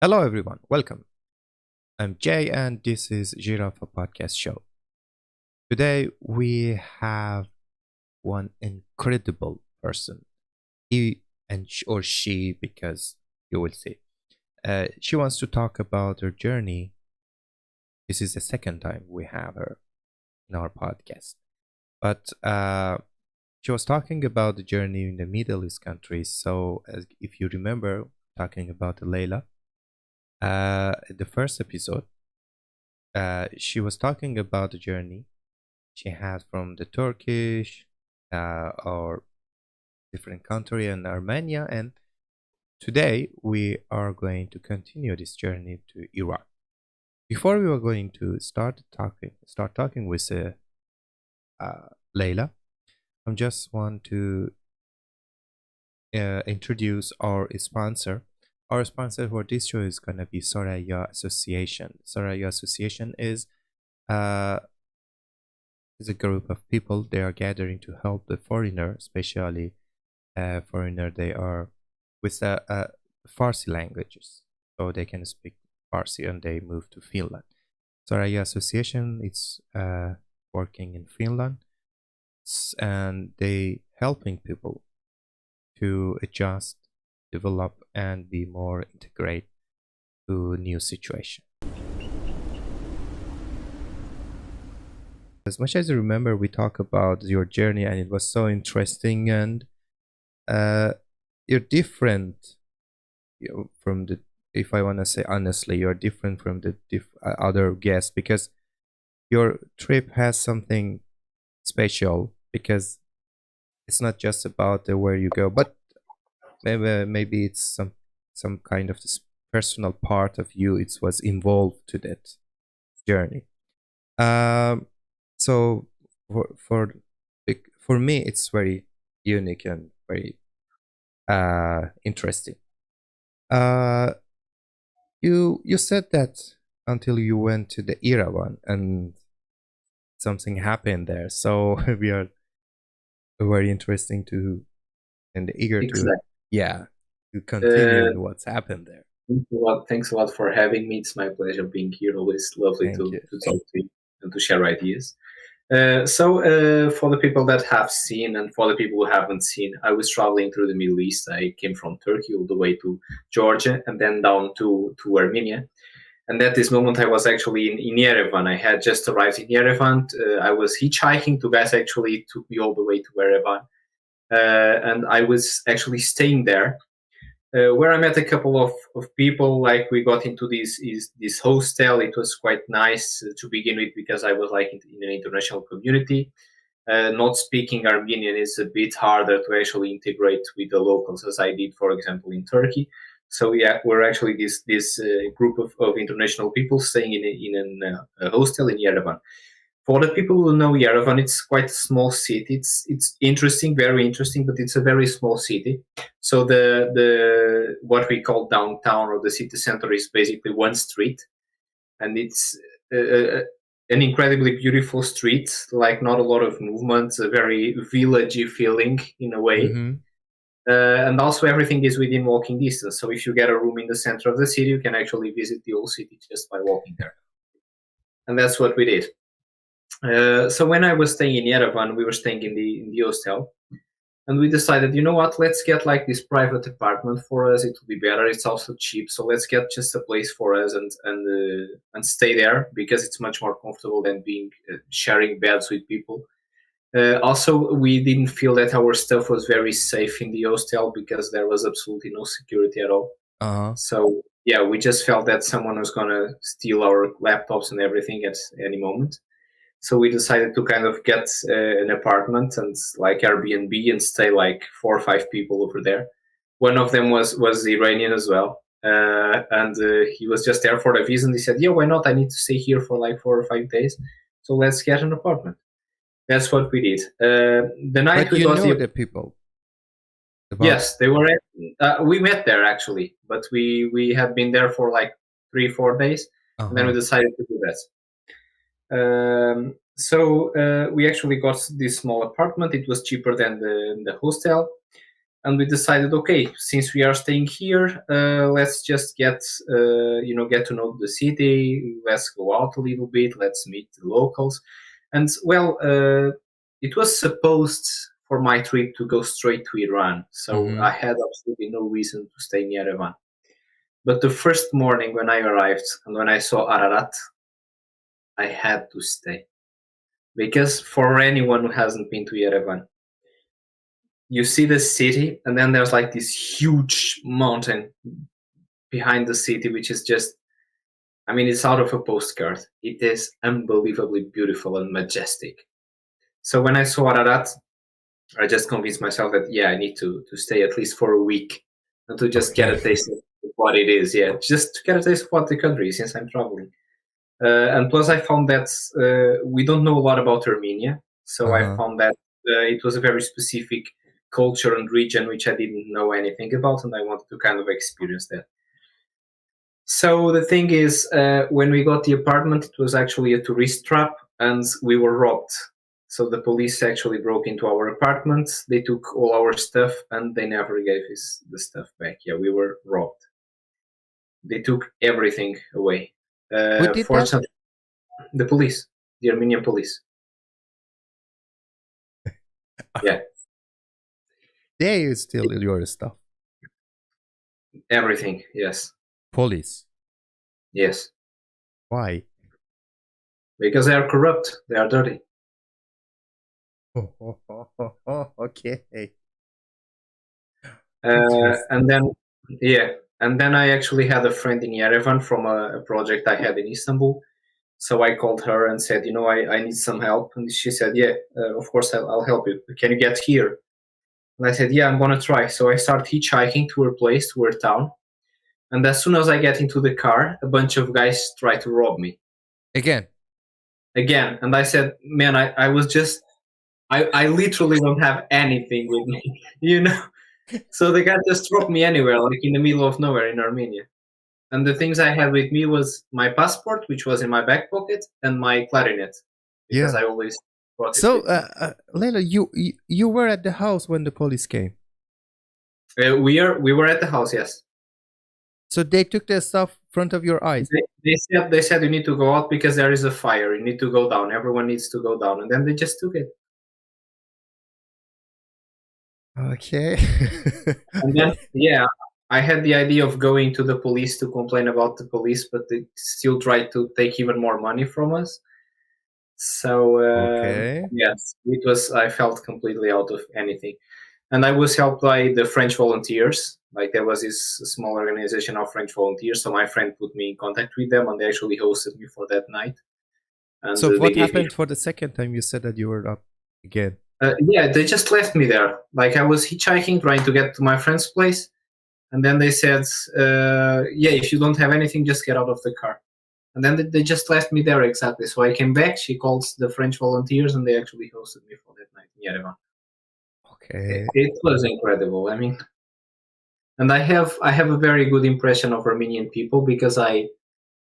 Hello, everyone. Welcome. I'm Jay, and this is Girafa podcast show. Today we have one incredible person. He or she, because you will see. She wants to talk about her journey. This is the second time we have her in our podcast, but she was talking about the journey in the Middle East countries. So, if you remember, talking about Leyla, the first episode. She was talking about the journey she had from the Turkish or different country and Armenia, and today we are going to continue this journey to Iraq. Before we were going to start talking with Leyla, I just want to introduce our sponsor. Our sponsor for this show is gonna be Soraya Association. Soraya Association uh, is a group of people. They are gathering to help the foreigner, especially foreigner. They are with Farsi languages, so they can speak Farsi, and they move to Finland. Soraya Association is working in Finland, and they helping people to adjust, develop, and be more integrate to new situation. As much as I remember, we talked about your journey, and it was so interesting. And uh, you're different from the. If I want to say honestly, you're different from the other guests because your trip has something special because it's not just about where you go, but maybe it's some kind of this personal part of you. It was involved to that journey. Um, so for for me, it's very unique and very interesting. Uh, you said that until you went to the Yerevan and something happened there. So we are very interesting to and eager to Exactly. yeah to continue Uh, in what's happened there. Thanks a lot for having me. It's my pleasure being here. Always lovely Thank to, you. to talk to you and to share ideas. For the people that have seen and for the people who haven't seen, I was traveling through the Middle East. I came from Turkey all the way to Georgia and then down to Armenia. And at this moment, I was actually in Yerevan. I had just arrived in Yerevan. I was hitchhiking. Two guys actually took me all the way to Yerevan. And I was actually staying there where I met a couple of people. Like we got into this hostel. It was quite nice to begin with because I was like in an international community. Not speaking Armenian is a bit harder to actually integrate with the locals, as I did, for example, in Turkey. So yeah, we're actually this group of international people staying in a hostel in Yerevan. For the people who know Yerevan, it's quite a small city. It's interesting, very interesting, but it's a very small city. So the what we call downtown or the city center is basically one street, and it's uh, an incredibly beautiful street. Like not a lot of movement, a very villagey feeling in a way. Mm-hmm. And also everything is within walking distance. So if you get a room in the center of the city, you can actually visit the whole city just by walking there. And that's what we did. So when I was staying in Yerevan, we were staying in the hostel, and we decided, you know what, let's get like this private apartment for us. It will be better. It's also cheap, so let's get just a place for us and stay there because it's much more comfortable than being sharing beds with people. Also, we didn't feel that our stuff was very safe in the hostel because there was absolutely no security at all. Uh-huh. So yeah, we just felt that someone was gonna steal our laptops and everything at any moment. So we decided to kind of get an apartment and like Airbnb and stay like 4 or 5 people over there. One of them was Iranian as well, and he was just there for a visa. And he said, "Yeah, why not? I need to stay here for like 4 or 5 days, so let's get an apartment." That's what we did. The night But we you got know the the people about. Yes, they were. We met there actually, but we had been there for like 3 or 4 days, and then we Uh-huh. decided to do that. So we actually got this small apartment. It was cheaper than the hostel. And we decided, okay, since we are staying here, let's just get to know the city. Let's go out a little bit. Let's meet the locals. And well, it was supposed for my trip to go straight to Iran, so I had absolutely no reason to stay in Yerevan. But the first morning when I arrived and when I saw Ararat, I had to stay. Because for anyone who hasn't been to Yerevan, you see the city, and then there's like this huge mountain behind the city, which is just, I mean, it's out of a postcard. It is unbelievably beautiful and majestic. So when I saw Ararat, I just convinced myself that, yeah, I need to stay at least for a week and to just get a taste of what it is. Yeah, just to get a taste of what the country is since I'm traveling. And plus, I found that we don't know a lot about Armenia. So I found that it was a very specific culture and region which I didn't know anything about, and I wanted to kind of experience that. So the thing is, when we got the apartment, it was actually a tourist trap, and we were robbed. So the police actually broke into our apartment. They took all our stuff, and they never gave us the stuff back. Yeah, we were robbed. They took everything away. Who did that? Fortunately, the police, the Armenian police. Yeah, They steal your stuff. everything. Yes, Police. yes. Why? Because they are corrupt. They are dirty. Okay. And then, yeah, and then I actually had a friend in Yerevan from a project I had in Istanbul. So I called her and said, I need some help. And she said, yeah, of course, I'll help you. Can you get here? And I said, yeah, I'm going to try. So I start hitchhiking to her place, to her town. And as soon as I get into the car, a bunch of guys try to rob me. Again. And I said, man, I was just, I literally don't have anything with me, So the guy just dropped me anywhere, like in the middle of nowhere in Armenia. And the things I had with me was my passport, which was in my back pocket, and my clarinet, because I always brought it. So, Leyla, you were at the house when the police came. We were at the house, yes. So they took their stuff in front of your eyes. They said you need to go out because there is a fire. You need to go down. Everyone needs to go down, and then they just took it. Okay. And then, yeah, I had the idea of going to the police to complain about the police, but they still tried to take even more money from us. So, yes, it was. I felt completely out of anything. And I was helped by the French volunteers. Like there was this small organization of French volunteers. So my friend put me in contact with them, and they actually hosted me for that night. And so what happened for the second time you said that you were up again? Yeah, they just left me there. Like I was hitchhiking, trying to get to my friend's place. And then they said, yeah, if you don't have anything, just get out of the car. And then they just left me there exactly. So I came back. She called the French volunteers, and they actually hosted me for that night in Yerevan. Okay. It was incredible. I mean, and I have a very good impression of Armenian people because I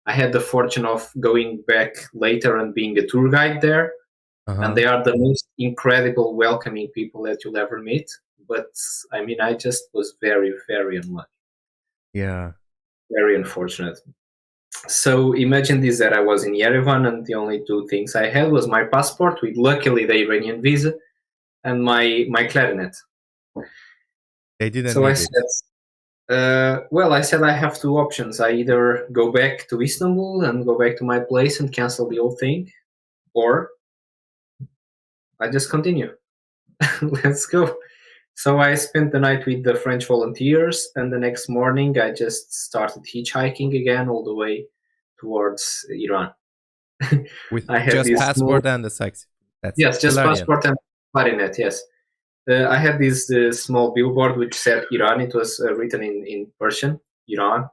had the fortune of going back later and being a tour guide there, and they are the most incredible, welcoming people that you'll ever meet. But I mean, I just was very, very unlucky. Yeah, very unfortunate. So imagine this: that I was in Yerevan, and the only two things I had was my passport, with luckily the Iranian visa, and my clarinet. They didn't. So I said, well, I said I have two options. I either go back to Istanbul and go back to my place and cancel the whole thing, or I just continue. Let's go. So I spent the night with the French volunteers, and the next morning I just started hitchhiking again all the way towards Iran. With I had just passport and the sax. Yes, just passport and clarinet, yes. I had this small billboard which said Iran. It was written in Persian, Iran.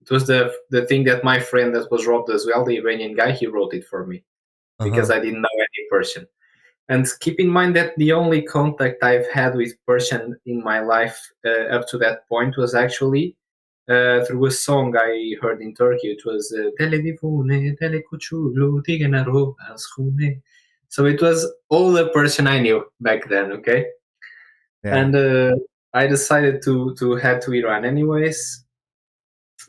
It was the thing that my friend that was robbed as well, the Iranian guy, he wrote it for me because I didn't know any Persian. And keep in mind that the only contact I've had with Persian in my life up to that point was actually through a song I heard in Turkey. It was so it was all the Persian I knew back then, okay? Yeah. And I decided to head to Iran anyways.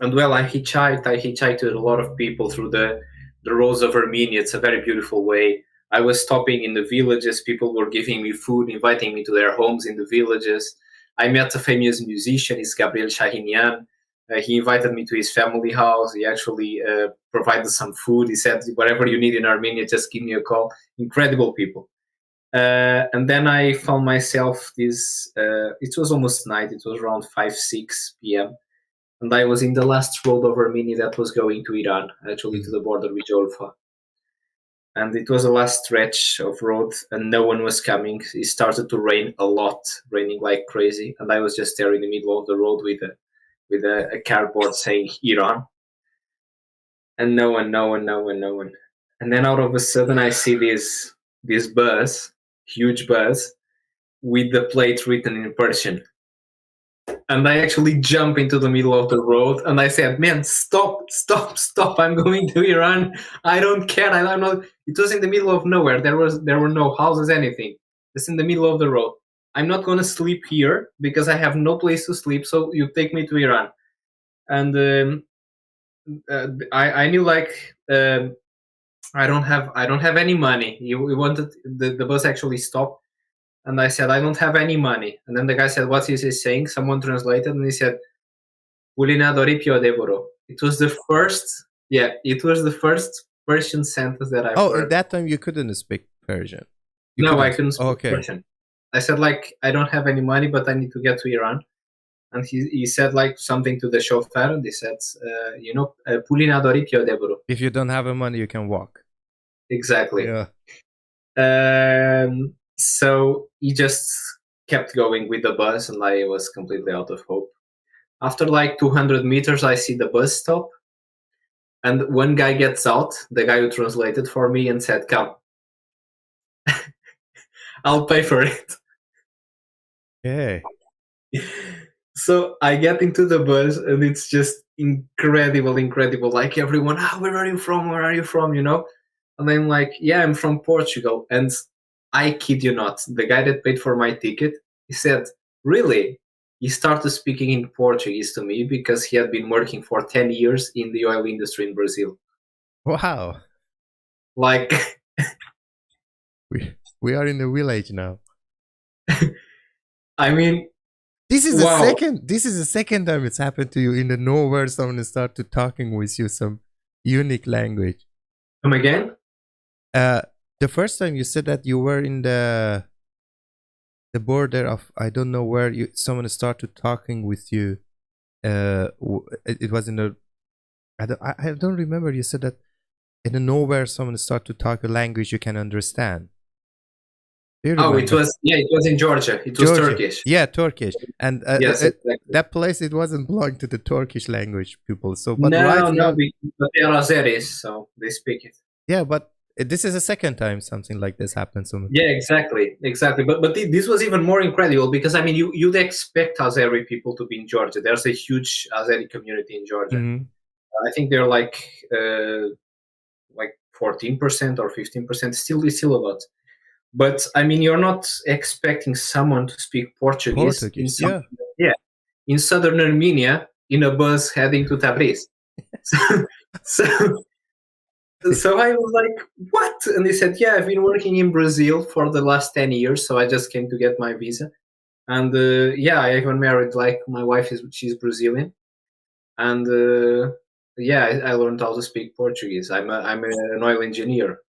And well, I hitchhiked. I hitchhiked with a lot of people through the roads of Armenia. It's a very beautiful way. I was stopping in the villages. People were giving me food, inviting me to their homes in the villages. I met a famous musician. It's Gabriel Shahinian. He invited me to his family house. He actually provided some food. He said, "Whatever you need in Armenia, just give me a call." Incredible people. And then I found myself this. It was almost night. It was around 5-6 p.m. And I was in the last road of Armenia that was going to Iran, actually to the border with Girafa. And it was the last stretch of road, and no one was coming. It started to rain a lot, raining like crazy, and I was just there in the middle of the road with a cardboard saying Iran, and no one, no one, no one, no one. And then out of a sudden, I see this bus, huge bus, with the plate written in Persian. And I actually jump into the middle of the road and I said, "Man, stop, stop, stop. I'm going to Iran. I don't care. I'm not." It was in the middle of nowhere. There were no houses, anything. It's in the middle of the road. I'm not going to sleep here because I have no place to sleep. So you take me to Iran. And I knew like I don't have any money. You wanted the bus actually stopped. And I said, "I don't have any money." And then the guy said, "What is he saying?" Someone translated, and he said, "Pulina dori piode boro." It was the first, yeah, it was the first Persian sentence that I've Oh, at heard. that time you couldn't speak Persian. You No, I couldn't. couldn't speak Okay. Persian. I said, like, "I don't have any money, but I need to get to Iran." And he said, like, something to the chauffeur, and he said, "Pulina dori piode boro." If you don't have a money, you can walk. Exactly. Yeah. So he just kept going with the bus, and I was completely out of hope. After like 200 meters, I see the bus stop, and one guy gets out, the guy who translated for me, and said, "Come, I'll pay for it." Okay. So I get into the bus, and it's just incredible, incredible. Like everyone, "Where are you from? Where are you from?" And I'm like, "Yeah, I'm from Portugal." And I kid you not, the guy that paid for my ticket, he said, "Really?" He started speaking in Portuguese to me because he had been working for 10 years in the oil industry in Brazil. Wow. Like, We are in the village now. I mean, This is wow. the second time it's happened to you in the nowhere someone started talking with you some unique language. Come again? The first time you said that you were in the border of I don't know where someone started talking with you. It was in the I don't remember. You said that in the nowhere someone started to talk a language you can understand. Do you remember? It was in Georgia. It was Georgia. Turkish. Yeah, Turkish. And Yes, exactly. that place, it wasn't belong to the Turkish language people. So, but No, right now, but they are Azeris, so they speak it. yeah, but this is the second time something like this happens. Yeah, exactly. But this was even more incredible because I mean, you'd expect Azeri people to be in Georgia. There's a huge Azeri community in Georgia. Mhm. I think they're like 14% or 15%. It's still a lot. But I mean, you're not expecting someone to speak Portuguese yeah. in southern Armenia in a bus heading to Tabriz. so, so I was like, "What?" And they said, "Yeah, I've been working in Brazil for the last 10 years, so I just came to get my visa." And yeah, I even married, like, my wife she's Brazilian, and yeah, I learned how to speak Portuguese. I'm an oil engineer.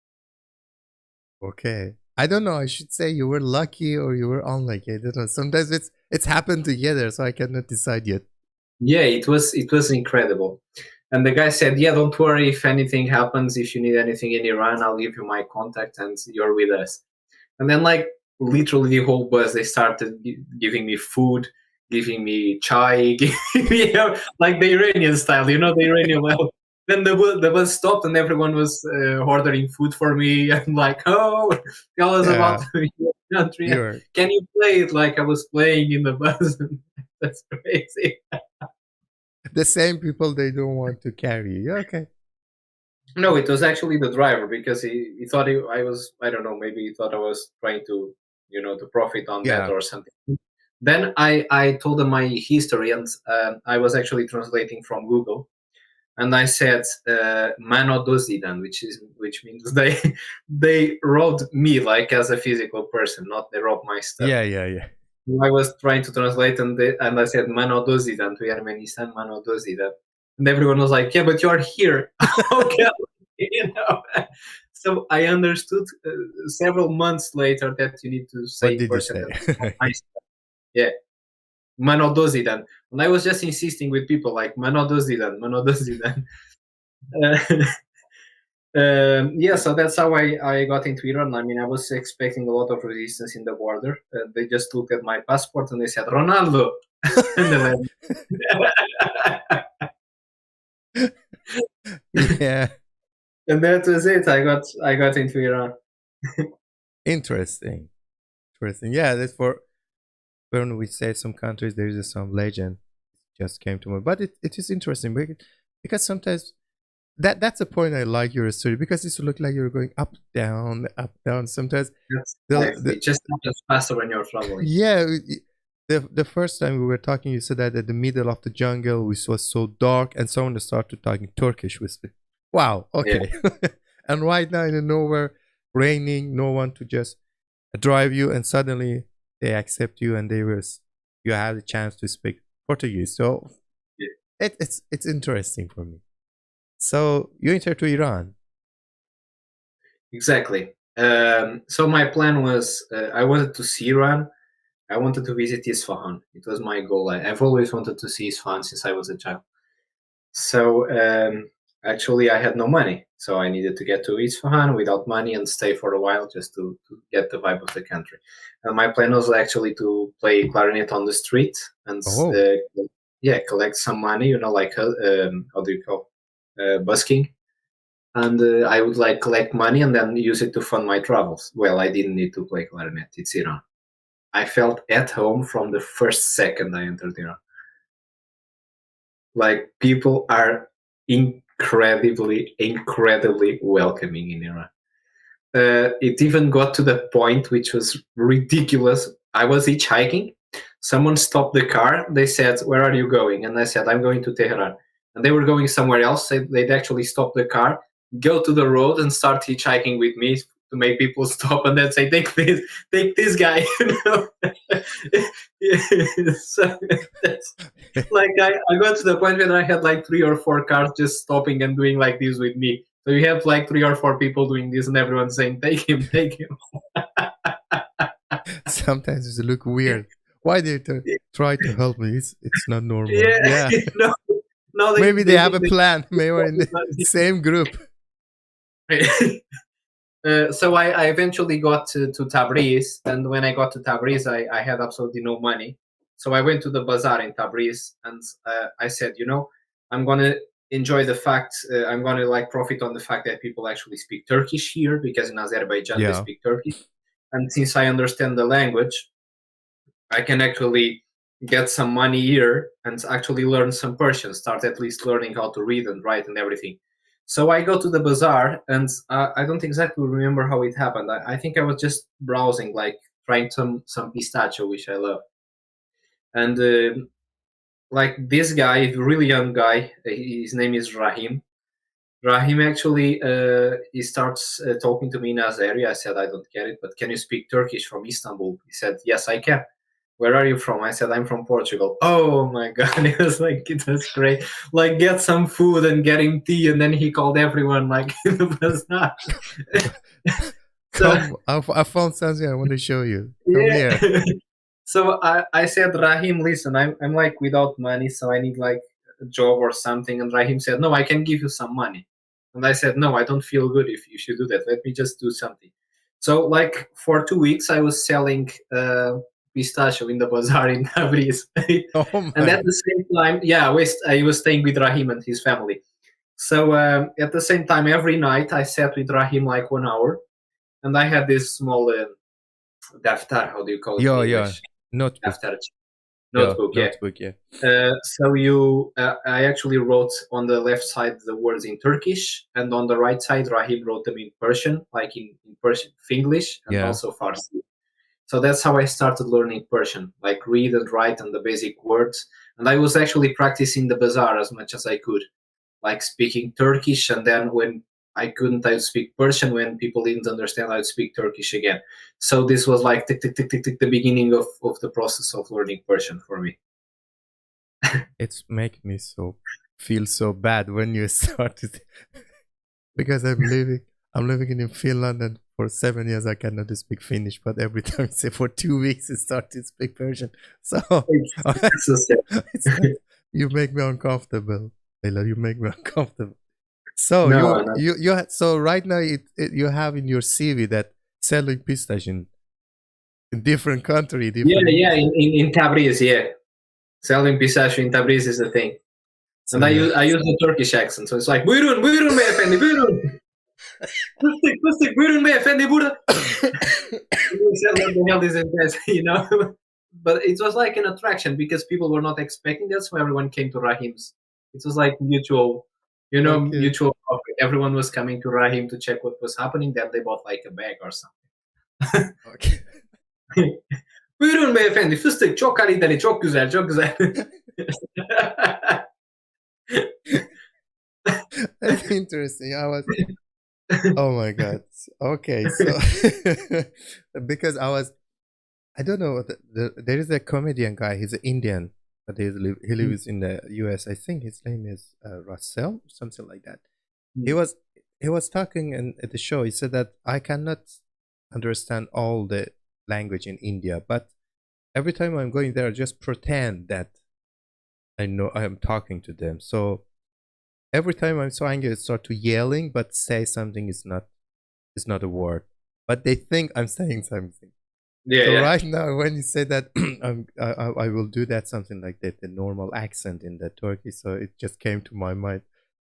Okay. I don't know. I should say you were lucky or you were unlucky. I don't know. Sometimes it's happened together, so I cannot decide yet. Yeah, it was incredible. And the guy said, "Yeah, don't worry. If anything happens, if you need anything in Iran, I'll give you my contact, and you're with us." And then, like, literally the whole bus, they started giving me food, giving me chai, like the Iranian style, the Iranian well. Then the bus stopped, and everyone was ordering food for me. I'm like, "Oh, tell us about your country. Sure. Can you play it like I was playing in the bus?" That's crazy. The same people they don't want to carry. Okay. No, it was actually the driver because he thought I was, I don't know, maybe he thought I was trying to, to profit on that or something. Then I told them my history, and I was actually translating from Google, and I said "mano dozidan," which means they robbed me like as a physical person, not they robbed my stuff. Yeah. I was trying to translate, and I said "mano dozidan" to Ermenistan, "mano dozidan," and everyone was like, "Yeah, but you are here." Okay, you know. So I understood several months later that you need to What say did you first say? that my stuff. Yeah, "mano dozidan," and I was just insisting with people like "mano dozidan, mano dozidan." Uh, yeah, so that's how I got into Iran. I mean, I was expecting a lot of resistance in the border. They just looked at my passport and they said, Ronaldo. And they let me. Yeah, And that was it. I got into Iran. interesting. Interesting. Yeah, that's for when we say some countries, there is some legend just came to mind. But it is interesting because sometimes that's the point I like your story because it look like you're going up, down, up, down. Sometimes That's life. the It just happens faster when you're traveling. yeah, the first time we were talking, you said that at the middle of the jungle, which was so dark, and someone started talking Turkish with me. Wow, Yeah, okay. And right now in the nowhere, raining, no one to just drive you, and suddenly they accept you, and you have the chance to speak Portuguese. So yeah, it's interesting for me. So you enter to Iran. exactly. So my plan was I wanted to see Iran. I wanted to visit Isfahan. It was my goal. I've always wanted to see Isfahan since I was a child. So actually, I had no money, so I needed to get to Isfahan without money and stay for a while just to get the vibe of the country. And my plan was actually to play clarinet on the street and Oh, yeah, collect some money. Like how do you call busking? And I would like collect money and then use it to fund my travels. Well, I didn't need to play clarinet. It's Iran. I felt at home from the first second I entered Iran. Like people are incredibly welcoming in Iran. It even got to the point which was ridiculous. I was hitchhiking. Someone stopped the car. They said, "Where are you going?" And I said, "I'm going to Tehran." And they were going somewhere else. They'd actually stop the car, go to the road, and start hitchhiking with me to make people stop, and then say, take this guy." So that's like I got to the point where I had like 3 or 4 cars just stopping and doing like this with me. So you have like 3 or 4 people doing this, and everyone saying, "Take him, take him." sometimes it look weird. Why they try to help me? It's not normal. Yeah, Yeah. no, no, Maybe they they have think a plan. Maybe we're in the same group. So I eventually got to Tabriz, and when I got to Tabriz, I had absolutely no money. So I went to the bazaar in Tabriz, and I said, I'm gonna enjoy the fact, I'm gonna like profit on the fact that people actually speak Turkish here, because in Azerbaijan they Yeah. speak Turkish, and since I understand the language, I can actually get some money here and actually learn some Persian, start at least learning how to read and write and everything. So I go to the bazaar, and I don't exactly remember how it happened. I think I was just browsing, like trying some pistachio, which I love. And like this guy, really young guy, his name is Rahim. Rahim actually he starts talking to me in Azeri. I said I don't get it, but can you speak Turkish from Istanbul? He said yes, I can. Where are you from? I said I'm from Portugal. Oh my god, it was like it was great. Like get some food and get him tea, and then he called everyone like it was not. So Come, I found something I want to show you. Come yeah. here. So I said, Rahim, listen, I'm like without money, so I need like a job or something. And Rahim said, no, I can give you some money. And I said, no, I don't feel good if you should do that. Let me just do something. So like for 2 weeks, I was selling pistachio in the bazaar in Tabriz. Oh And my. at the same time, yeah, I was staying with Rahim and his family. So at the same time, every night I sat with Rahim like 1 hour, and I had this small daftar. How do you call it in Yeah. English? Notebook. Daftar Yeah, notebook. Yeah. notebook. Yeah. I actually wrote on the left side the words in Turkish, and on the right side, Rahim wrote them in Persian, like in Persian, Finglish, and Yeah. also Farsi. So that's how I started learning Persian, like read and write and the basic words. And I was actually practicing the bazaar as much as I could, like speaking Turkish. And then when I couldn't, I would speak Persian. When people didn't understand, I would speak Turkish again. So this was like tick, tick, tick, tick, tick, the beginning of the process of learning Persian for me. It's making me feel so bad when you started because I'm living in Finland, and for 7 years I cannot speak Finnish, but every time say for 2 weeks I start to speak Persian. So It's so sad. it's like, you make me uncomfortable, Leyla. You make me uncomfortable. So No, no. so right now you have in your CV that selling pistachio in different country, different. Yeah, in Tabriz, yeah. Selling pistachio in Tabriz is the thing. So And I use the Turkish accent, so it's like buyurun, buyurun beyefendi, buyurun. Fıstık, fıstık, buyurun beyefendi, burada. What the hell is this, you know? But it was like an attraction because people were not expecting that, so everyone came to Rahim's. It was like mutual, Okay. mutual coffee. Everyone was coming to Rahim to check what was happening. Then they bought like a bag or something. Okay. Buyurun beyefendi, fıstık çok kaliteli, çok güzel, çok güzel. That's interesting. Oh my god. Okay, so because I don't know. There is a comedian guy. He's an Indian, but he lives in the U.S. I think his name is Russell, something like that. He was talking at the show. He said that I cannot understand all the language in India, but every time I'm going there, I just pretend that I know I am talking to them. So every time I'm so angry, I start to yelling, but say something is not a word, but they think I'm saying something. Yeah, So yeah. right now, when you say that, I will do that, something like that, the normal accent in the Turkey. So it just came to my mind.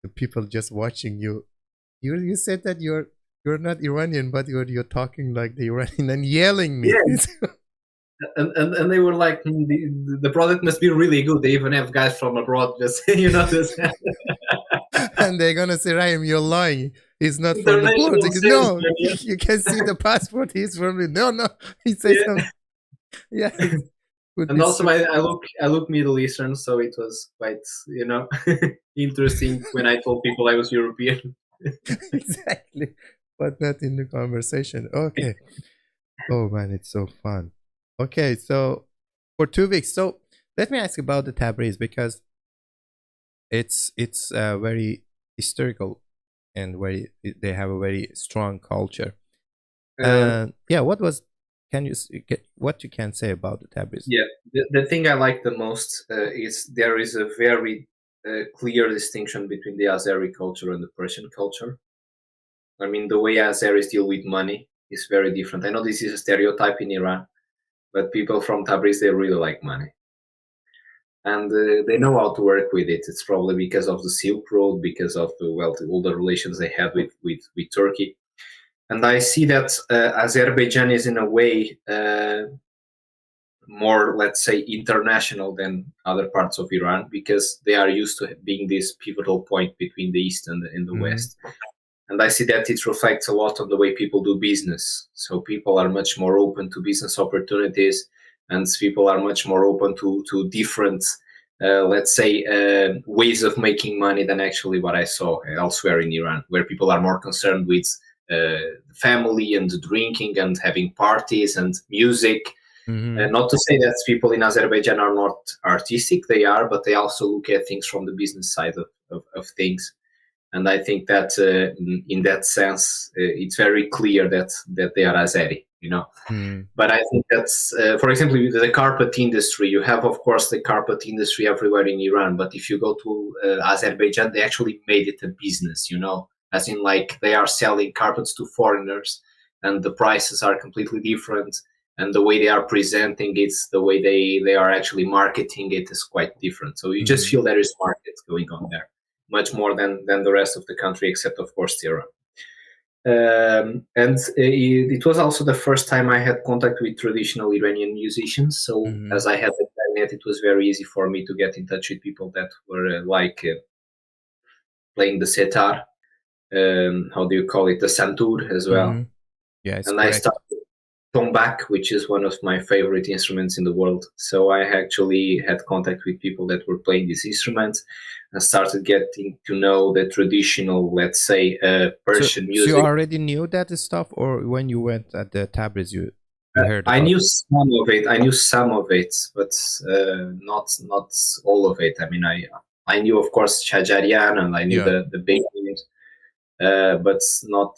The people just watching you. You said that you're not Iranian, but you're talking like the Iranian and yelling me. Yeah. And they were like, the product must be really good. They even have guys from abroad just this. And they're gonna say, Ryan, you're lying. He's not from the Portugal. No, you can see the passport. He's from it. No, he says something. Yeah. And also, I look Middle Eastern, so it was quite interesting when I told people I was European. Exactly, but not in the conversation. Okay. Oh man, it's so fun. Okay, so for 2 weeks. So let me ask about the Tabriz, because it's very historical and they have a very strong culture. Yeah, what you can say about the Tabriz? Yeah, the thing I like the most is there is a very clear distinction between the Azeri culture and the Persian culture. I mean, the way Azeris deal with money is very different. I know this is a stereotype in Iran, but people from Tabriz, they really like money. And they know how to work with it. It's probably because of the Silk Road, because of all the relations they had with Turkey. And I see that Azerbaijan is in a way more, let's say, international than other parts of Iran, because they are used to being this pivotal point between the East and the West. And I see that it reflects a lot on the way people do business. So people are much more open to business opportunities, and people are much more open to different, let's say, ways of making money than actually what I saw elsewhere in Iran, where people are more concerned with family and drinking and having parties and music. Not to say that people in Azerbaijan are not artistic, they are, but they also look at things from the business side of things. And I think that in that sense, it's very clear that they are Azeri, But I think that's, for example, the carpet industry. You have, of course, the carpet industry everywhere in Iran. But if you go to Azerbaijan, they actually made it a business, as in like they are selling carpets to foreigners, and the prices are completely different. And the way they are presenting it, the way they are actually marketing it is quite different. So you just feel there is market going on there, much more than the rest of the country, except, of course, Tehran. And it was also the first time I had contact with traditional Iranian musicians. So as I had the clarinet, it was very easy for me to get in touch with people that were playing the setar. How do you call it? The santur as well. Yeah, and I started. tombak, which is one of my favorite instruments in the world. So I actually had contact with people that were playing these instruments and started getting to know the traditional, let's say, Persian So you music. already knew that stuff, or when you went at the Tabriz, you heard I about knew it? some of it. I knew some of it, but not all of it. I mean, I knew, of course, Shajarian, and I knew Yeah. the big names, but not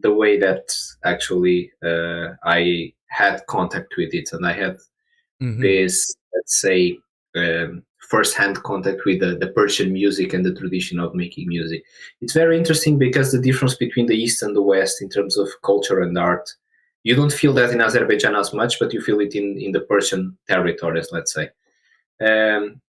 the way that actually I had contact with it, and I had Mm-hmm. this, let's say, first-hand contact with the Persian music and the tradition of making music. It's very interesting because the difference between the East and the West in terms of culture and art, you don't feel that in Azerbaijan as much, but you feel it in the Persian territories, let's say. Um,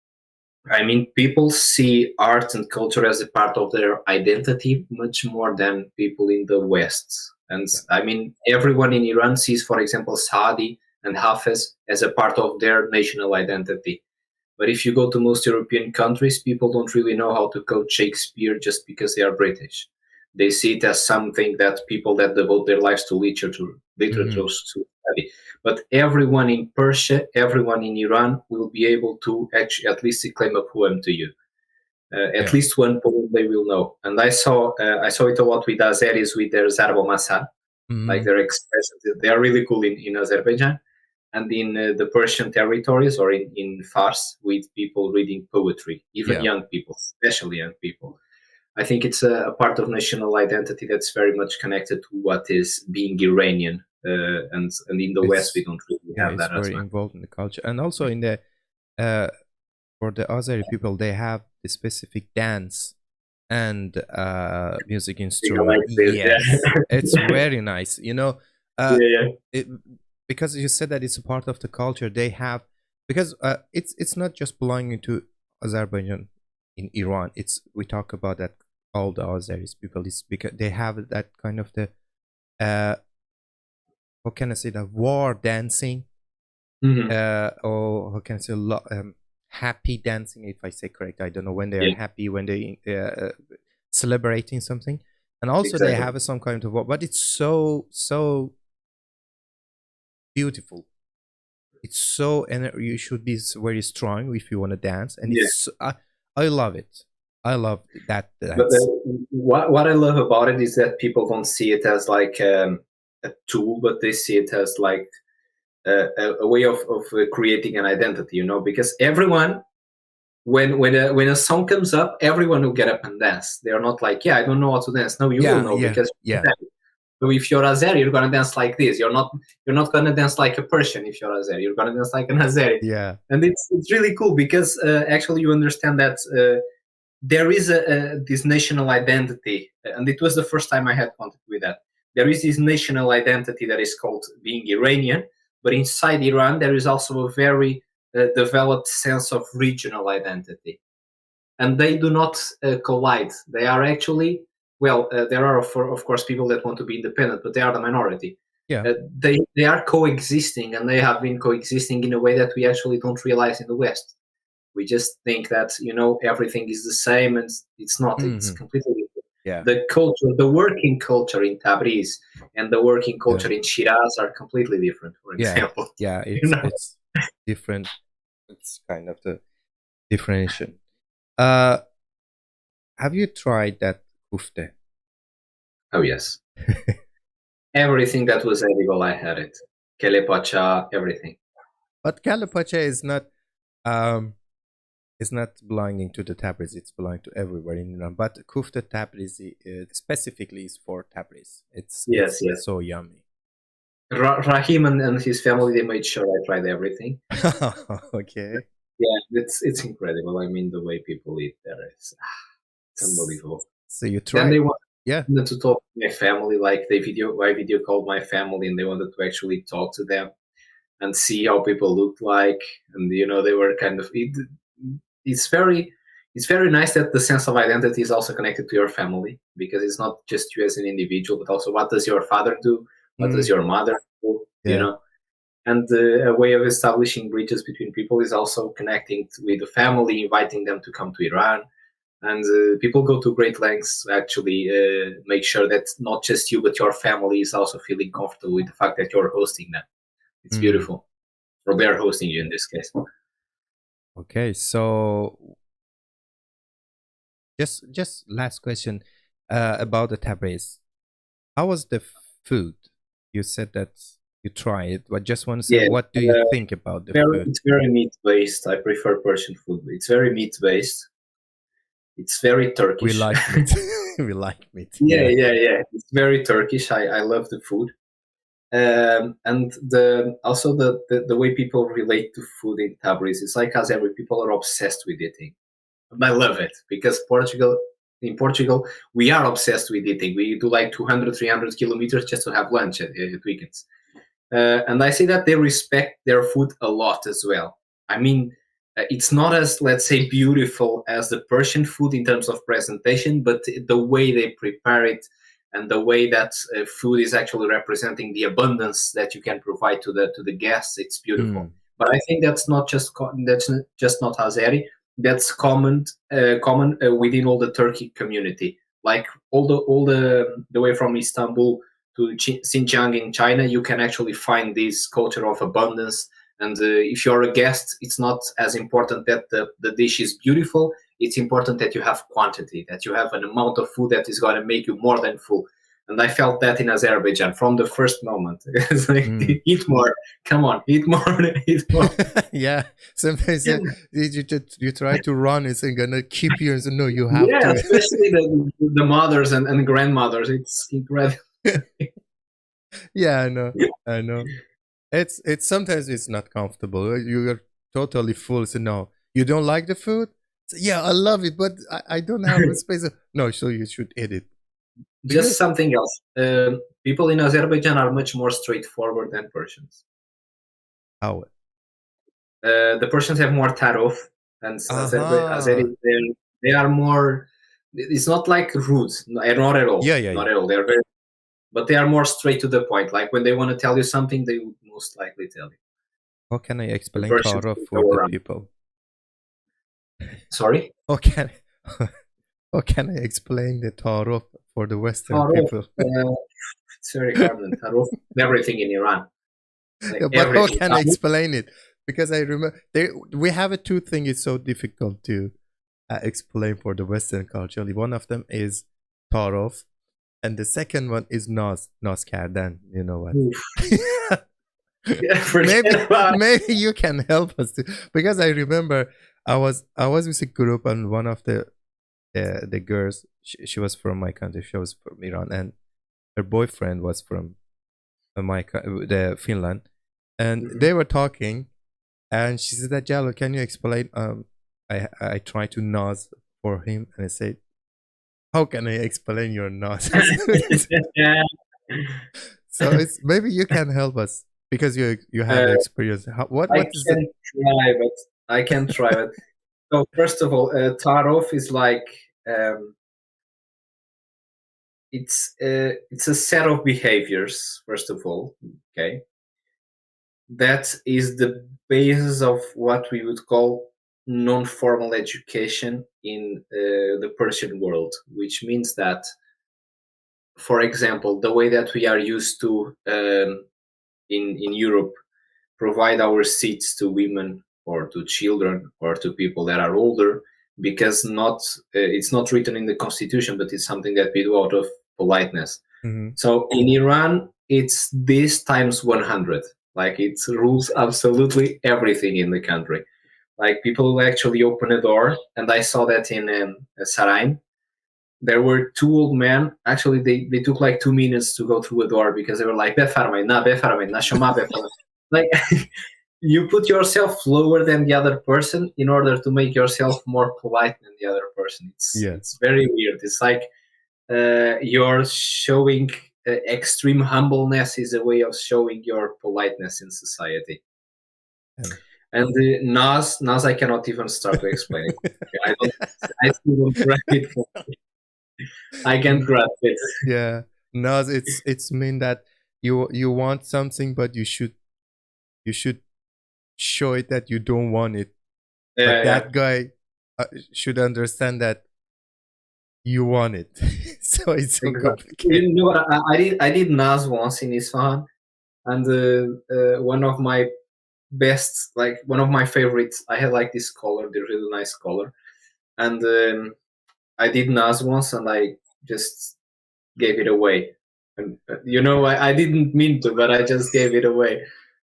I mean, people see art and culture as a part of their identity much more than people in the West. And Yeah. I mean, everyone in Iran sees, for example, Saadi and Hafez as a part of their national identity. But if you go to most European countries, people don't really know how to quote Shakespeare just because they are British. They see it as something that people that devote their lives to literature Mm-hmm. to study. But everyone in Persia, everyone in Iran will be able to actually at least claim a poem to you. At Yeah. least one poem they will know. And I saw it a lot with Azeris with their Zarbo Masal, like Mm-hmm. their expressions. They are really cool in Azerbaijan and in the Persian territories or in Fars with people reading poetry, even Yeah. young people, especially young people. I think it's a part of national identity that's very much connected to what is being Iranian. And in the West, we It's don't really yeah, have it's that as very much. involved in the culture, and also in the uh for the Azeri people, they have the specific dance and music I instrument. like this. Yes, it's Yeah. very nice. Uh, Yeah, yeah. it, because you said that it's a part of the culture they have. Because it's not just belonging to Azerbaijan in Iran. It's we talk about that all the Azeris people. It's because they have that kind of the uh, how can I say that war dancing Hmm. or how can I say happy dancing, if I say correct. I don't know when they are Yeah, happy, when they celebrating something, and also they exactly. have some kind of but it's so beautiful. It's so, and you should be very strong if you want to dance, and Yeah. I love it. I love that But dance. what I love about it is that people don't see it as like a tool, but they see it as like a way of creating an identity, because everyone, when a song comes up, everyone will get up and dance. They are not like, yeah, I don't know how to dance. No, you will Yeah, know yeah, because you're yeah, Azeri. So if you're Azeri, you're gonna dance like this. You're not gonna dance like a Persian if you're Azeri. You're gonna dance like an Azeri, yeah. and it's really cool because actually you understand that there is this national identity, and it was the first time I had contact with that. There is this national identity that is called being Iranian, but inside Iran there is also a very developed sense of regional identity, and they do not collide. They are actually, well, there are of course people that want to be independent, but they are the minority. Yeah. They are coexisting, and they have been coexisting in a way that we actually don't realize in the West. We just think that everything is the same, and it's not. It's Hmm. completely different. Yeah, The culture, the working culture in Tabriz and the working yeah, culture in Shiraz are completely different. For yeah, example, yeah. you know. It's different. It's kind of the differentiation. Uh, have you tried that kufte? Oh yes, everything that was edible, I had it. Kelepacha, everything. But Kalapacha um is not belonging to the Tabriz. It's belonging to everywhere in Iran. But kufte Tabrizi specifically is for Tabriz. Yes, It's yes. so yummy. Rahim and his family, they made sure I tried everything. Okay. Yeah, it's incredible. I mean, the way people eat there is it's unbelievable. So you Then try? they Yeah. wanted to talk to my family, like I video called my family, and they wanted to actually talk to them and see how people looked like, and they were kind of it's very it's very nice that the sense of identity is also connected to your family, because it's not just you as an individual, but also what does your father do, what does Mm, your mother do, yeah. and a way of establishing bridges between people is also connecting with the family, inviting them to come to Iran. And people go to great lengths to actually make sure that not just you but your family is also feeling comfortable with the fact that you're hosting them. It's Mm. beautiful. Or they're hosting you in this case. Okay, so just last question about the Tabriz. How was the food? You said that you tried, but just want to say, Yeah, what do you think about the food? it's very meat based. I prefer Persian food. It's very meat based. It's very We Turkish. like meat. We like meat. Yeah, Yeah. yeah, yeah. It's very Turkish. I love the food. And the way people relate to food in Tabriz, it's like as every people are obsessed with eating. And I love it because in Portugal, we are obsessed with eating. We do like 200, 300 kilometers just to have lunch at weekends. And I see that they respect their food a lot as well. I mean, it's not as, let's say, beautiful as the Persian food in terms of presentation, but the way they prepare it and the way that food is actually representing the abundance that you can provide to the guests, it's beautiful. Mm. But I think that's not just not Azeri. That's common within all the Turkey community. Like the way from Istanbul to Xinjiang in China, you can actually find this culture of abundance. And if you're a guest, it's not as important that the dish is beautiful. It's important that you have quantity, that you have an amount of food that is going to make you more than full. And I felt that in Azerbaijan from the first moment. It's like, eat more. Come on, eat more, eat more. Yeah. Sometimes you try to run, it's gonna keep you and say, no, you have to. Especially the mothers and grandmothers. It's incredible. Yeah, I know. It's sometimes it's not comfortable. You're totally full. So no, you don't like the food. So, yeah, I love it, but I don't have a space. No, so you should eat it. Just something else. People in Azerbaijan are much more straightforward than Persians. How? The Persians have more tarof, and Azeris they are more. It's not like rude, not at all. Yeah. Not at all. They are very, but they are more straight to the point. Like when they want to tell you something, they would most likely tell you. How can I The explain Persians Tara don't for go the around. people? Sorry. How can how can I explain the Tara for the Western people? It's very hard. Tarof, everything in Iran. Like Yeah, but everything. how can I explain it? Because I remember we have a two thing. It's so difficult to explain for the Western culture. One of them is Tarof, and the second one is Nas Kardan. You know what? Yeah, maybe you can help us because I remember I was with a group and one of the girls she was from my country. She was from Iran and her boyfriend was from the Finland, and they were talking, and she said that Jalo, can you explain? I tried to nod for him, and I said, how can I explain your nose? Yeah. So it's maybe you can help us because you have experience. What is it? I can try it. So first of all, tarof is like it's a set of behaviors. First of all, okay, that is the basis of what we would call non-formal education in the Persian world, which means that, for example, the way that we are used to in Europe provide our seats to women or to children or to people that are older because not it's not written in the constitution, but it's something that we do out of politeness. Mm-hmm. So in Iran, it's this times 100. Like it rules absolutely everything in the country. Like people will actually open a door, and I saw that in Sarain. There were two old men. Actually, they took like 2 minutes to go through a door because they were like, like you put yourself lower than the other person in order to make yourself more polite than the other person. It's very weird. It's like you're showing extreme humbleness is a way of showing your politeness in society. And the Nas, I cannot even start to explain it. I still don't grasp it. I can't grasp it. Yeah, Nas, it's mean that you want something, but you should show it that you don't want it. But that guy should understand that you want it. So it's so Exactly. complicated. You know what? I did NAS once in Isfahan, and one of my best, like one of my favorites. I had like this color, the really nice color, and I did NAS once, and I just gave it away. And I didn't mean to, but I just gave it away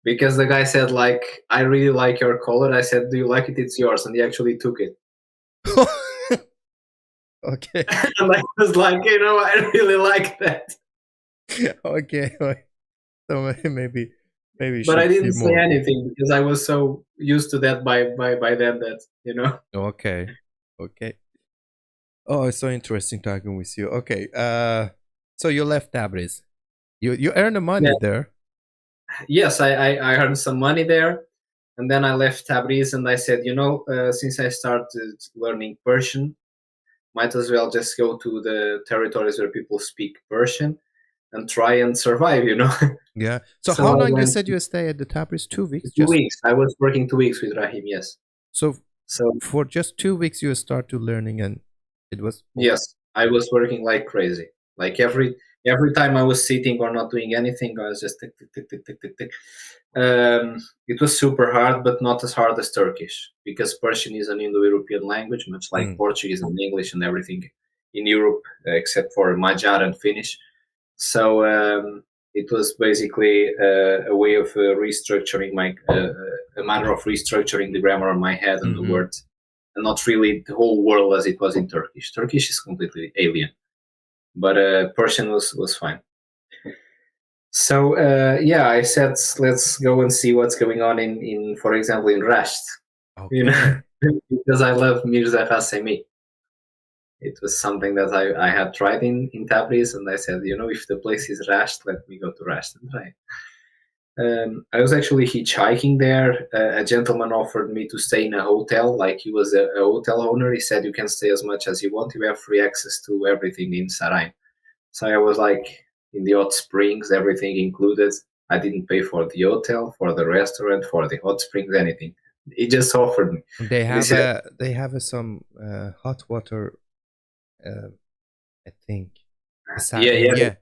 because the guy said like, "I really like your color." I said, "Do you like it? It's yours," and he actually took it. Okay. And I was like, I really like that. Okay. So maybe you But I should see didn't say more. anything because I was so used to that by then that. Okay. Okay. Oh, it's so interesting talking with you. Okay. So you left Tabriz. You earn the Yeah. money there. Yes, I earned some money there, and then I left Tabriz, and I said, since I started learning Persian, might as well just go to the territories where people speak Persian and try and survive. Yeah. So So how I long you went said you stay at the Tabriz? 2 weeks. 2 weeks. I was working 2 weeks with Rahim. Yes. So So for just 2 weeks you start to learning, and it was yes, I was working like crazy. Like every time I was sitting or not doing anything, I was just tick tick tick tick tick tick tick. It was super hard, but not as hard as Turkish, because Persian is an Indo-European language, much like Portuguese and English and everything in Europe, except for Magyar and Finnish. So it was basically a way of restructuring a matter of restructuring the grammar on my head and the words, and not really the whole world as it was in Turkish. Turkish is completely alien, but Persian was fine. So I said, let's go and see what's going on in for example, in Rasht, okay. because I love Mirza Qasemi. It was something that I had tried in Tabriz, and I said, if the place is Rasht, let me go to Rasht and try. I was actually hitchhiking there. A gentleman offered me to stay in a hotel, like he was a hotel owner. He said, you can stay as much as you want. You have free access to everything in Sarai. So I was like in the hot springs, everything included. I didn't pay for the hotel, for the restaurant, for the hot springs, anything. He just offered me. They And he have said, some hot water. Uh, I think. yeah, Yeah.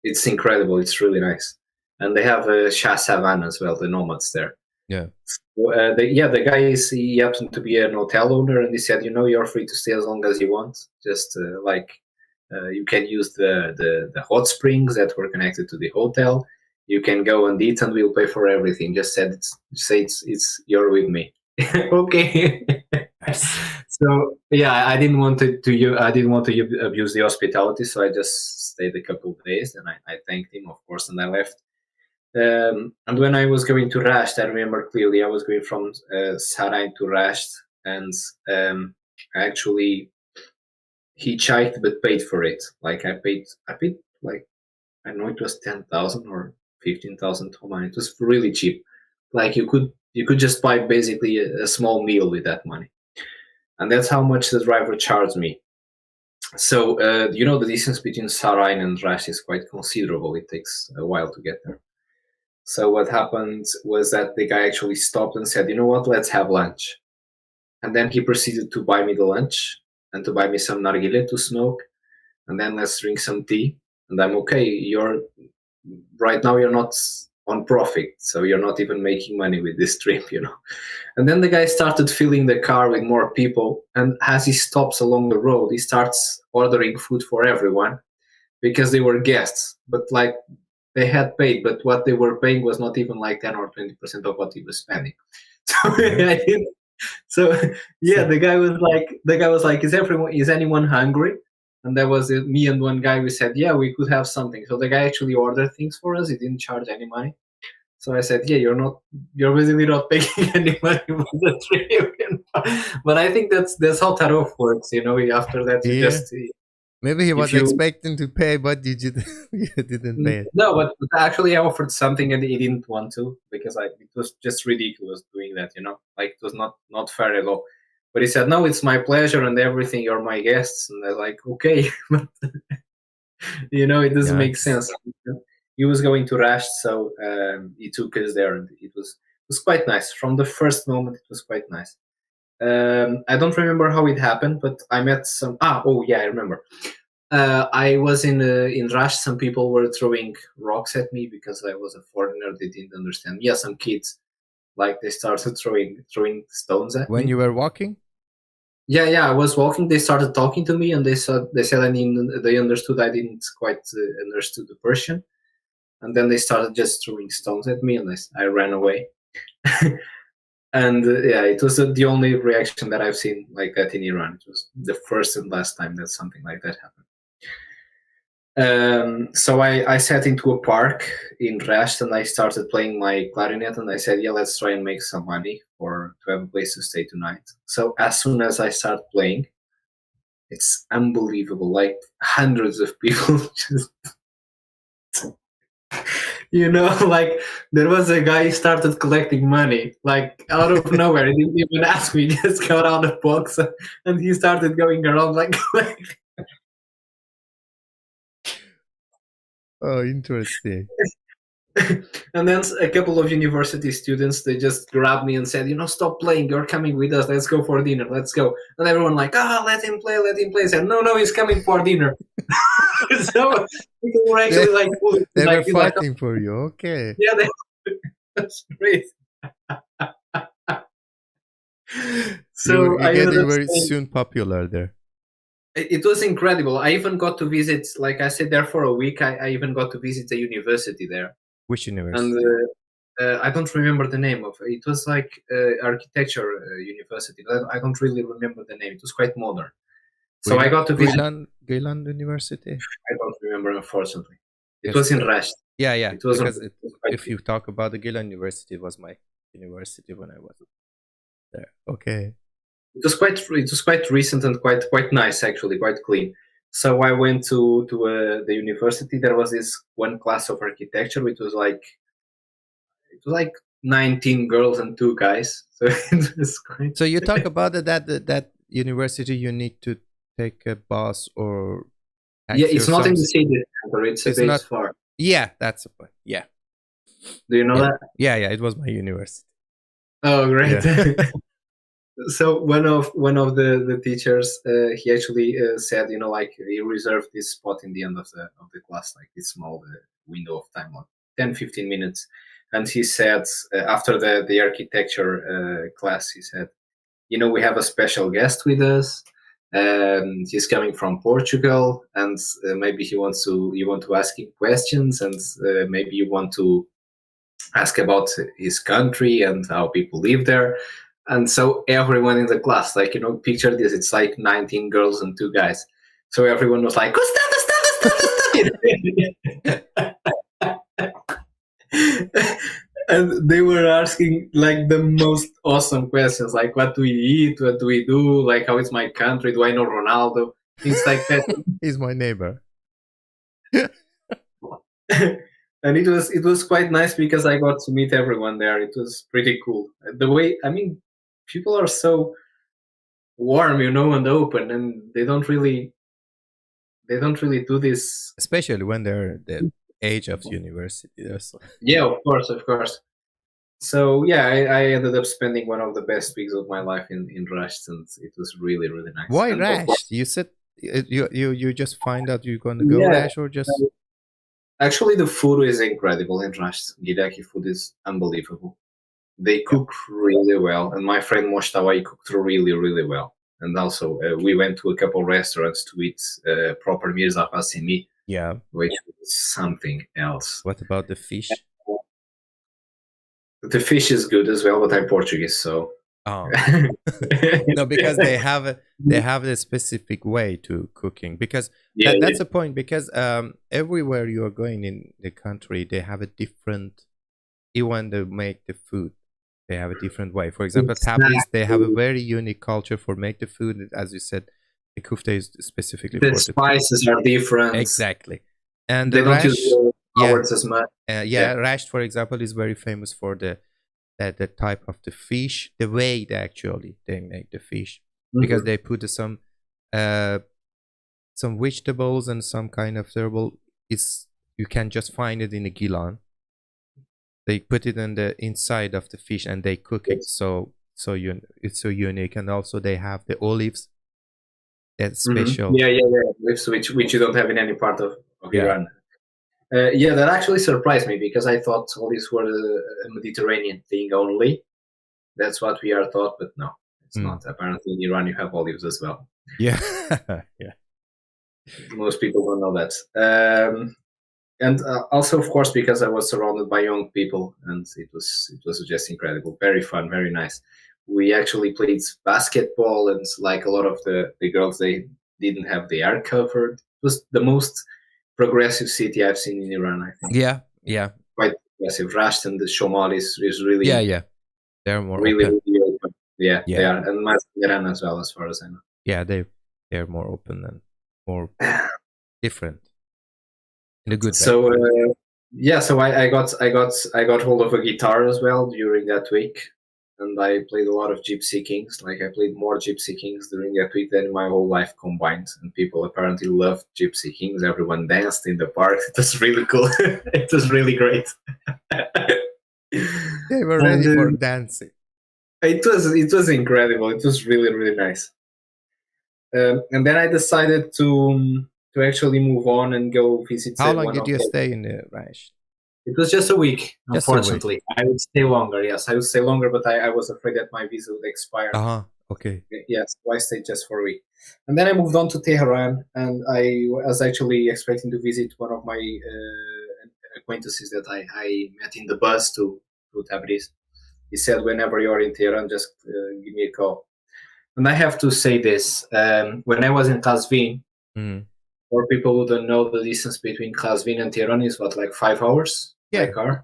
it's incredible. It's really nice. And they have a Shah Savan as well, the nomads there. Yeah. The guy he happened to be an hotel owner, and he said, you're free to stay as long as you want. Just you can use the hot springs that were connected to the hotel. You can go and eat, and we'll pay for everything. Just say it's you're with me. Okay. So I didn't want to abuse the hospitality, so I just stayed a couple of days, and I thanked him, of course, and I left. And when I was going to Rasht, I remember clearly I was going from Sarai to Rasht, and I actually hitchhiked but paid for it. Like I paid like, I know it was 10,000 or 15,000 Oman. It was really cheap. Like you could just buy basically a small meal with that money, and that's how much the driver charged me. So the distance between Sarai and Rasht is quite considerable. It takes a while to get there. So what happened was that the guy actually stopped and said, "You know what? Let's have lunch." And then he proceeded to buy me the lunch and to buy me some nargile to smoke, and then let's drink some tea. And I'm okay. Right now you're not on profit, so you're not even making money with this trip. And then the guy started filling the car with more people, and as he stops along the road, he starts ordering food for everyone because they were guests, but like they had paid, but what they were paying was not even like 10 or 20% of what he was spending. So I didn't. So the guy was like, is anyone hungry? And there was me and one guy. We said, yeah, we could have something. So the guy actually ordered things for us. He didn't charge any money. So I said, yeah, you're basically not paying any money for the trip. But I think that's how tarot works. After that you Yeah. just Maybe he if was you expecting to pay, but you didn't pay it. no, but actually I offered something and he didn't want to because it was just ridiculous doing that. Like it was not fair at all. But he said, no, it's my pleasure and everything. You're my guests, and they're like, okay, it doesn't make Yes. sense. He was going to Rasht, so he took us there, and it was quite nice. From the first moment, it was quite nice. I don't remember how it happened, but I met some. Oh yeah, I remember. I was in Rasht. Some people were throwing rocks at me because I was a foreigner. They didn't understand. Yeah, some kids, like, they started throwing stones at When me. you were walking? Yeah. I was walking. They started talking to me, and they said they understood I didn't quite understood the Persian, and then they started just throwing stones at me, and I ran away. And yeah, it was the only reaction that I've seen like that in Iran. It was the first and last time that something like that happened. So I sat into a park in Rasht and I started playing my clarinet, and I said, yeah, let's try and make some money to have a place to stay tonight. So as soon as I start playing, it's unbelievable. Like hundreds of people just, like there was a guy started collecting money, like out of nowhere. He didn't even ask me, just got out of box and he started going around like Oh, interesting. and then a couple of university students, they just grabbed me and said, stop playing, you're coming with us, let's go for dinner, let's go. And everyone like, let him play. I said, no, he's coming for dinner. So people were actually like, they like, were fighting for you. Okay. Yeah, that's great. So you're getting very soon popular there. It was incredible. I even got to visit, like I stayed there for a week. I even got to visit a university there. Which university? And I don't remember the name of it. It was like architecture university. I don't really remember the name. It was quite modern. So I got to visit Gilan University. I don't remember, unfortunately. It was in Rasht. Yeah. It was because if you talk about the Gilan University, it was my university when I was there. Okay. It was quite recent and quite nice, actually, quite clean. So I went to the university. There was this one class of architecture, which was like 19 girls and 2 guys. So it was quite. So you talk about that university, you need to take a bus or yeah, it's not in the city center. It's a bit not far. Yeah, that's the point. Yeah. Do you know that? Yeah. It was my university. Oh, great. Yeah. So one of the teachers, he actually said, like, he reserved this spot in the end of the class, like this small window of time, like 10-15 minutes. And he said, after the architecture class, he said, we have a special guest with us. He's coming from Portugal, and maybe you want to ask him questions, and maybe you want to ask about his country and how people live there. And so everyone in the class, like, picture this, it's like 19 girls and 2 guys. So everyone was like, and they were asking like the most awesome questions, like, what do we eat, what do we do, like, how is my country, do I know Ronaldo, things like that. He's my neighbor. And it was quite nice because I got to meet everyone there. It was pretty cool. The way, people are so warm, and open, and they don't really do this, especially when they're the age of university. Yeah, of course. So yeah, I ended up spending one of the best weeks of my life in Rasht, and it was really, really nice. Why Rasht? You said you just find out you're going to go Rasht, or just? Actually, the food is incredible in Rasht. Iraqi food is unbelievable. They cook really well, and my friend Moshtawa cooked really, really well. And also, we went to a couple restaurants to eat proper Mirza Qasimi, which is something else. What about the fish? The fish is good as well, but I'm Portuguese, so. Oh. No, because they have a specific way to cooking. Because that's the point. Because everywhere you are going in the country, they have a different. Even they make the food, they have a different way. For example, Tabriz, they have a very unique culture for make the food. As you said, the kufta is specifically the spices are different. Exactly, and they don't use flowers as much. Rasht, for example, is very famous for the type of the fish, the way they make the fish, because they put some vegetables and some kind of herbal. You can just find it in the Gilan. They put it in the inside of the fish and they cook it. So it's so unique, and also they have the olives. That's special. Yeah. Which you don't have in any part of Yeah. Iran. Yeah, that actually surprised me because I thought olives were a Mediterranean thing only. That's what we are taught, but no, it's not. Apparently, in Iran, you have olives as well. Yeah. Yeah. Most people don't know that. And also, of course, because I was surrounded by young people, and it was just incredible, very fun, very nice. We actually played basketball, and like a lot of the girls, they didn't have the hair covered. It was the most progressive city I've seen in Iran, I think. Yeah. Quite progressive. Rasht and the Shomal is really, Yeah. They're more really, open. really open. Yeah, Yeah. they are, and Iran as well, as far as I know. Yeah, they're more open and more different in a good way. So so I got hold of a guitar as well during that week, and I played a lot of Gypsy Kings. Like I played more Gypsy Kings during that week than my whole life combined. And people apparently loved Gypsy Kings. Everyone danced in the park. It was really cool. It was really great. They were ready for dancing. It was incredible. It was really, really nice. And then I decided to actually move on and go visit. How long did you stay in the Rasht? It was just a week, Just a unfortunately. I would stay longer, yes. I would stay longer, but I was afraid that my visa would expire. Okay. Yes, so I stayed just for a week. And then I moved on to Tehran, and I was actually expecting to visit one of my acquaintances that I met in the bus to Tabriz. He said, whenever you're in Tehran, just give me a call. And I have to say this. When I was in Qazvin, for people who don't know, the distance between Qazvin and Tehran is what, like 5 hours by car?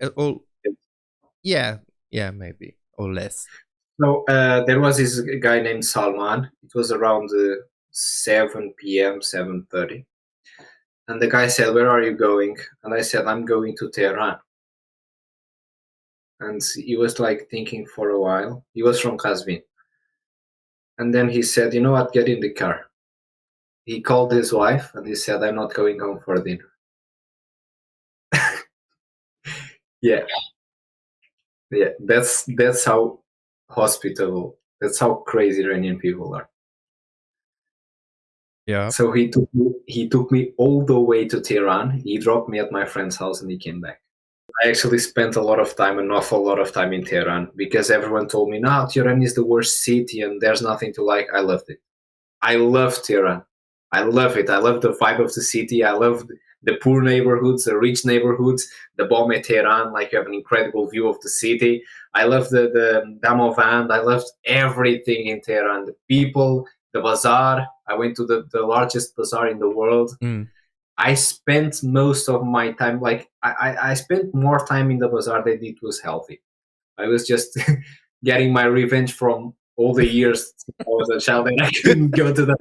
Yeah, maybe, or less. So there was this guy named Salman. It was around 7 p.m., 7:30. And the guy said, where are you going? And I said, I'm going to Tehran. And he was like thinking for a while. He was from Qazvin. And then he said, you know what, get in the car. He called his wife and he said, I'm not going home for dinner. Yeah, that's how hospitable, that's how crazy Iranian people are. Yeah. So he took me all the way to Tehran. He dropped me at my friend's house and he came back. I actually spent an awful lot of time in Tehran because everyone told me, no, Tehran is the worst city and there's nothing to like. I loved it. I love Tehran. I love it. I love the vibe of the city. I love the poor neighborhoods, the rich neighborhoods, the Bome Tehran, like you have an incredible view of the city. I love the Damovand. I loved everything in Tehran. The people, the bazaar. I went to the largest bazaar in the world. I spent most of my time, like I spent more time in the bazaar than it was healthy. I was just getting my revenge from all the years I was a child and I couldn't go to the...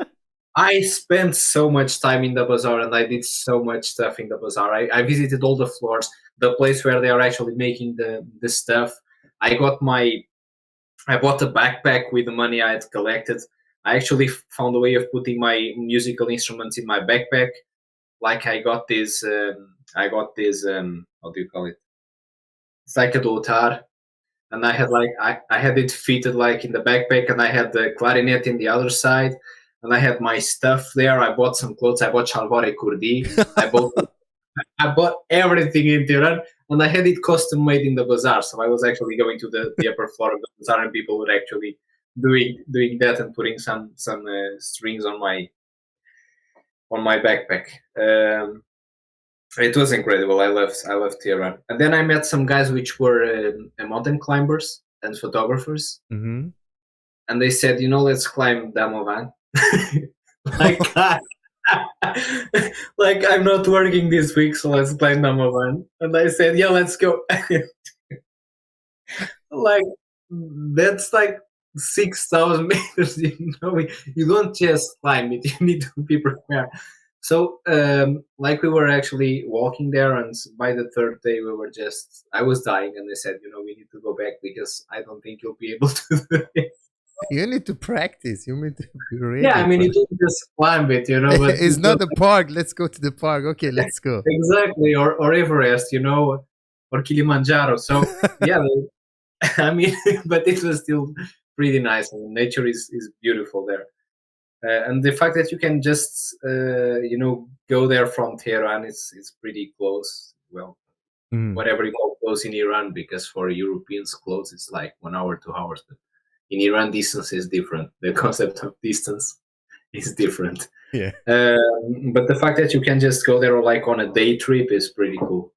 I spent so much time in the bazaar and I did so much stuff in the bazaar. I visited all the floors, the place where they are actually making the stuff. I bought a backpack with the money I had collected. I actually found a way of putting my musical instruments in my backpack. Like I got this, how do you call it? It's like a dotar. And I had I had it fitted like in the backpack, and I had the clarinet in the other side, and I had my stuff there. I bought some clothes. I bought shalwar kurdi. I bought everything in Tehran, and I had it custom made in the bazaar. So I was actually going to the upper floor of the bazaar, and people were actually doing that and putting some strings on my backpack. It was incredible. I loved Tehran. And then I met some guys which were mountain climbers and photographers. Mm-hmm. And they said, let's climb Damovan. like, like, I'm not working this week, so let's climb Damovan. And I said, yeah, let's go. Like, that's like 6,000 meters. You don't just climb it. You need to be prepared. So, we were actually walking there, and by the third day, I was dying, and they said, we need to go back because I don't think you'll be able to do it. You need to practice. You need to be ready. Yeah, I mean, you don't just climb it, But it's not a park. Let's go to the park. Okay, let's go. Exactly, or Everest, or Kilimanjaro. So, yeah, I mean, but it was still pretty nice. I mean, nature is beautiful there. And the fact that you can just go there from Tehran, it's pretty close. Well, whatever you call close in Iran, because for Europeans close it's like 1 hour, 2 hours, but in Iran distance is different. The concept of distance is different. Yeah. But the fact that you can just go there like on a day trip is pretty cool.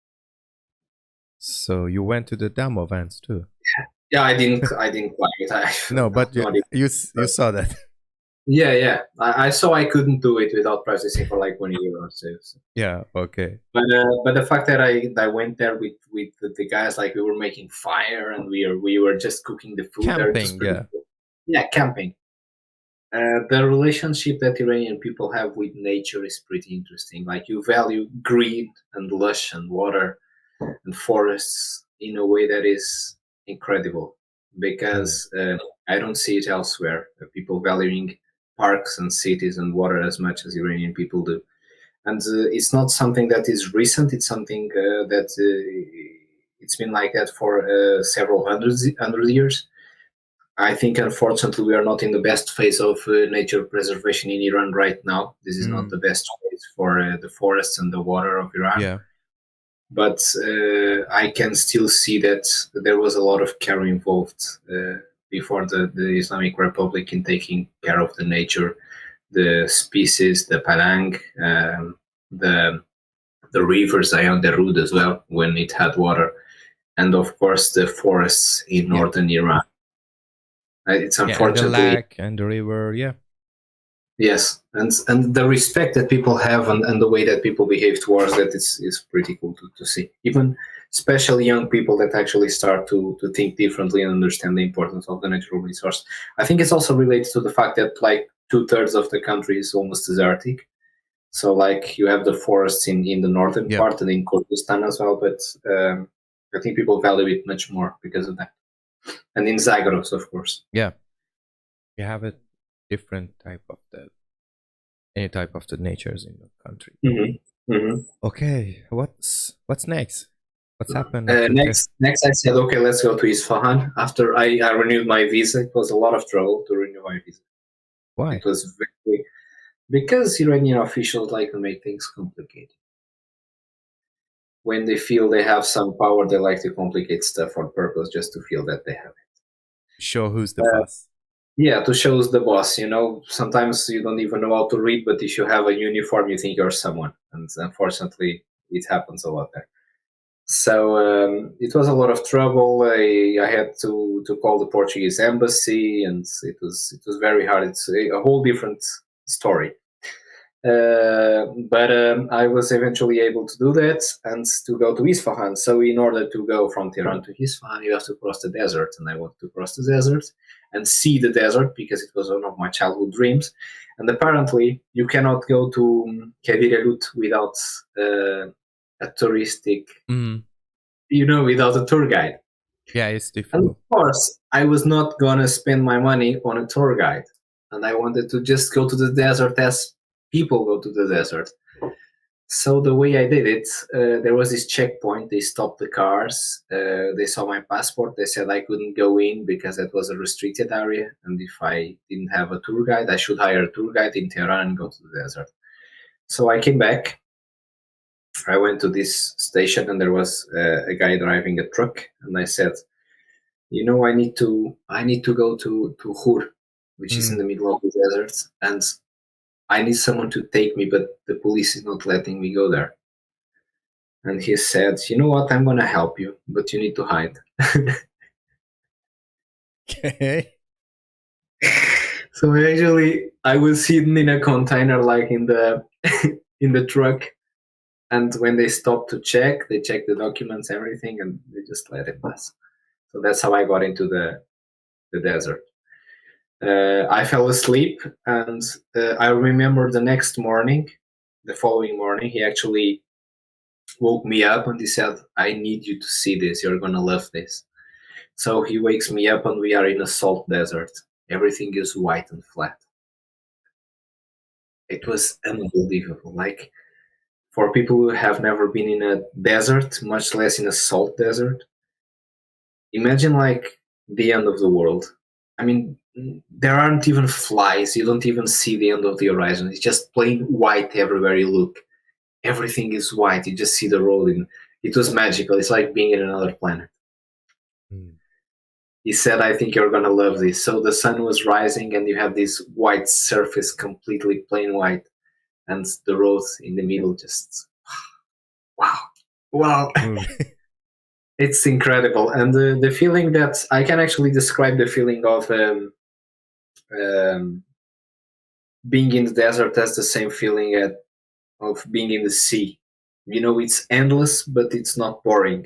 So you went to the demo events too? Yeah, I didn't like it. No, but you saw that. Yeah. I saw I couldn't do it without practicing for like 1 year or so. Yeah, okay. But the fact that I went there with the guys, like we were making fire and we were just cooking the food Camping, there. Yeah, camping. The relationship that Iranian people have with nature is pretty interesting. Like you value green and lush and water and forests in a way that is incredible, because I don't see it elsewhere. People valuing parks and cities and water as much as Iranian people do. And it's not something that is recent. It's something that it's been like that for several hundred years. I think, unfortunately, we are not in the best phase of nature preservation in Iran right now. This is not the best phase for the forests and the water of Iran. Yeah. But I can still see that there was a lot of care involved before the Islamic Republic in taking care of the nature, the species, the parang, the rivers, Ayan Derud as well, when it had water, and of course the forests in northern Iran. It's unfortunately and the lake and the river, yeah. Yes, and the respect that people have and the way that people behave towards that is pretty cool to see. Even especially young people that actually start to think differently and understand the importance of the natural resource. I think it's also related to the fact that like 2/3 of the country is almost desertic. So like you have the forests in the northern part and in Kurdistan as well, but I think people value it much more because of that. And in Zagros, of course. Yeah. You have a different type of any type of the natures in the country. Okay, what's next? What's happened? Next, I said, okay, let's go to Isfahan. After I renewed my visa, it was a lot of trouble to renew my visa. Why? It was because Iranian officials like to make things complicated. When they feel they have some power, they like to complicate stuff on purpose just to feel that they have it. Show who's the boss. Yeah, to show who's the boss. Sometimes you don't even know how to read, but if you have a uniform, you think you're someone. And unfortunately, it happens a lot there. So it was a lot of trouble. I had to call the Portuguese embassy, and it was very hard. It's a whole different story. But I was eventually able to do that and to go to Isfahan. So in order to go from Tehran to Isfahan, you have to cross the desert, and I wanted to cross the desert and see the desert because it was one of my childhood dreams. And apparently, you cannot go to Kevirelut without a touristic, without a tour guide. Yeah, it's difficult. And of course, I was not gonna spend my money on a tour guide, and I wanted to just go to the desert as people go to the desert. So the way I did it, there was this checkpoint. They stopped the cars. They saw my passport. They said I couldn't go in because it was a restricted area. And if I didn't have a tour guide, I should hire a tour guide in Tehran and go to the desert. So I came back. I went to this station and there was a guy driving a truck. And I said, I need to go to Hur, which is in the middle of the desert. And I need someone to take me, but the police is not letting me go there. And he said, you know what, I'm going to help you, but you need to hide. Okay. So actually, I was sitting in a container, like in the in the truck. And when they stopped to check, they checked the documents, everything, and they just let it pass. So that's how I got into the desert. I fell asleep, and I remember the following morning, he actually woke me up and he said, I need you to see this. You're going to love this. So he wakes me up and we are in a salt desert. Everything is white and flat. It was unbelievable. Like, for people who have never been in a desert, much less in a salt desert, imagine like the end of the world. I mean, there aren't even flies. You don't even see the end of the horizon. It's just plain white everywhere you look. Everything is white. You just see the road. And it was magical. It's like being in another planet. Mm. He said, I think you're going to love this. So the sun was rising, and you have this white surface, completely plain white, and the road in the middle just, wow. Wow. Mm. It's incredible. And the feeling that I can actually describe the feeling of um, being in the desert as the same feeling of being in the sea. You know, it's endless, but it's not boring.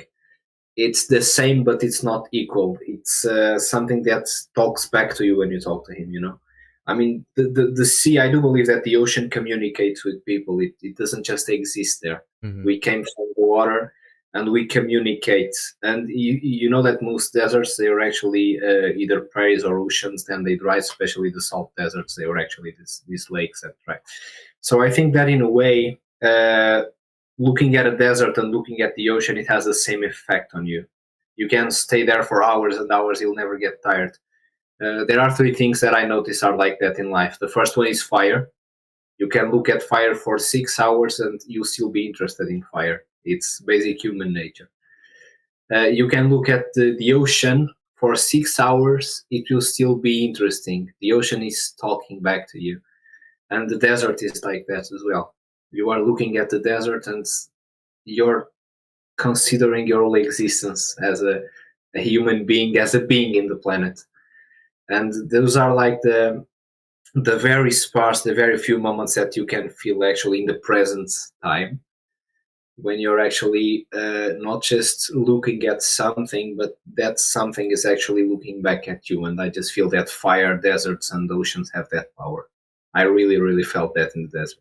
It's the same, but it's not equal. It's something that talks back to you when you talk to him. You know, I mean, the sea. I do believe that the ocean communicates with people. It doesn't just exist there. Mhm. We came from the water, and we communicate. And you know that most deserts, they are actually either prairies or oceans. Then they dry, especially the salt deserts. They were actually these lakes that dry. So I think that in a way. Looking at a desert and looking at the ocean, it has the same effect on you. You can stay there for hours and hours, you'll never get tired. There are three things that I notice are like that in life. The first one is fire. You can look at fire for 6 hours and you'll still be interested in fire. It's basic human nature. You can look at the ocean for 6 hours, it will still be interesting. The ocean is talking back to you. And the desert is like that as well. You are looking at the desert and you're considering your whole existence as a human being, as a being in the planet. And those are like the very sparse, the very few moments that you can feel actually in the present time, when you're actually not just looking at something, but that something is actually looking back at you. And I just feel that fire, deserts, and oceans have that power. I really, really felt that in the desert.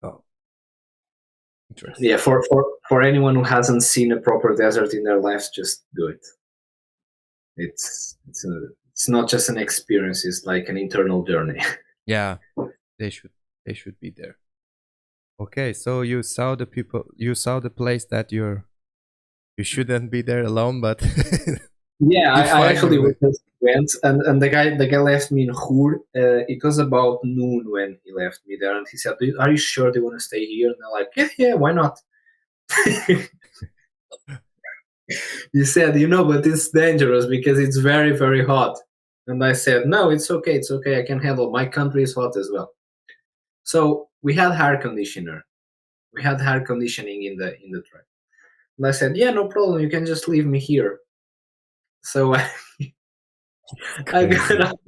Oh, interesting. Yeah, for anyone who hasn't seen a proper desert in their lives, just do it. It's not just an experience; it's like an internal journey. Yeah, they should be there. Okay, so you saw the people, you saw the place that you shouldn't be there alone, but Yeah, you I find actually your way. went, and the guy left me in Hur. It was about noon when he left me there, and he said, "Are you sure they want to stay here?" And I'm like, "Yeah, why not?" He said, but it's dangerous because it's very, very hot. And I said, "No, it's okay. It's okay. I can handle. My country is hot as well." So we had air conditioner. We had air conditioning in the truck. And I said, "Yeah, no problem. You can just leave me here." So I got Crazy. out,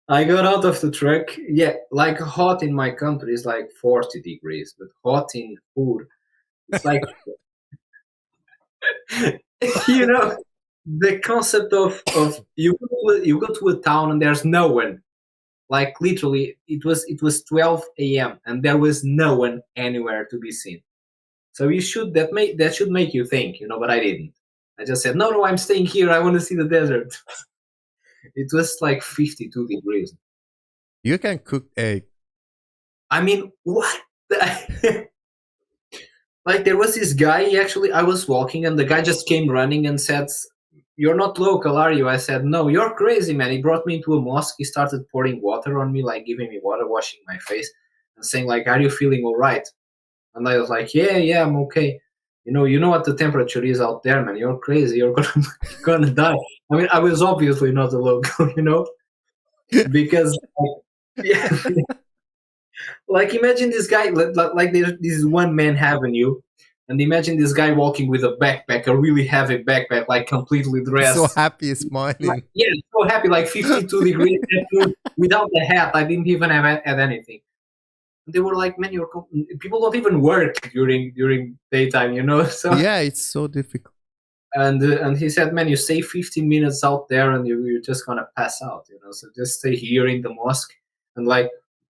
I got out of the truck. Yeah, like hot in my country is like 40 degrees, but hot in food, it's like you know the concept of you go to a town and there's no one. Like literally, it was 12 a.m. and there was no one anywhere to be seen. So that should make you think, but I didn't. I just said, no, I'm staying here. I want to see the desert. It was like 52 degrees. You can cook egg. I mean, what? Like there was this guy. I was walking, and the guy just came running and said, "You're not local, are you?" I said, "No, you're crazy, man." He brought me into a mosque. He started pouring water on me, like giving me water, washing my face, and saying, like, "Are you feeling all right?" And I was like, "Yeah, I'm okay." You know what the temperature is out there, man. You're crazy. You're gonna die. I mean, I was obviously not a local, because yeah, like imagine this guy like there's this one man having you, and imagine this guy walking with a backpack, a really heavy backpack, like completely So dressed. happy, Like, smiling. yeah, so happy, like 52 degrees without the hat. I didn't even have anything. They were like, man, people don't even work during daytime, So Yeah, it's so difficult. and he said, man, you stay 15 minutes out there and you're just gonna pass out, So just stay here in the mosque, and like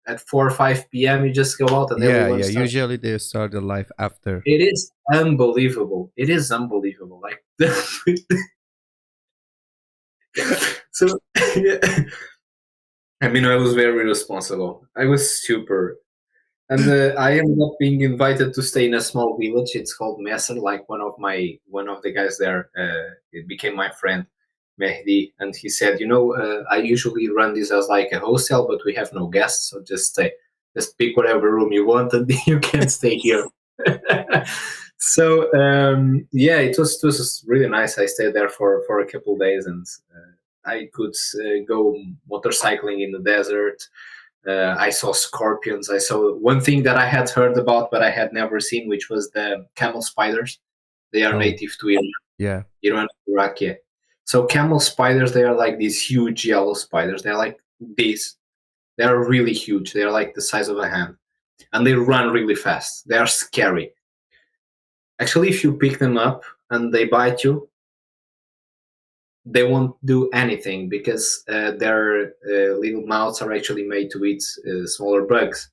at 4 or 5 p.m. you just go out and Yeah, everyone yeah. starts. Usually they start the life after. It is unbelievable. It is unbelievable. Like so. Yeah. I mean, I was very responsible. I was super. And I ended up being invited to stay in a small village. It's called Messer. Like one of the guys there, it became my friend. Mehdi, and he said, I usually run this as like a hostel, but we have no guests, so just stay. Just pick whatever room you want, and you can stay here. So yeah, it was really nice. I stayed there for a couple of days, and I could go motorcycling in the desert. I saw scorpions. I saw one thing that I had heard about, but I had never seen, which was the camel spiders. They are Oh, native to Iran, yeah. Iran, Iraq. Yeah. So camel spiders, they are like these huge yellow spiders. They're like these. They are really huge. They are like the size of a hand, and they run really fast. They are scary. Actually, if you pick them up and they bite you, they won't do anything because their little mouths are actually made to eat smaller bugs.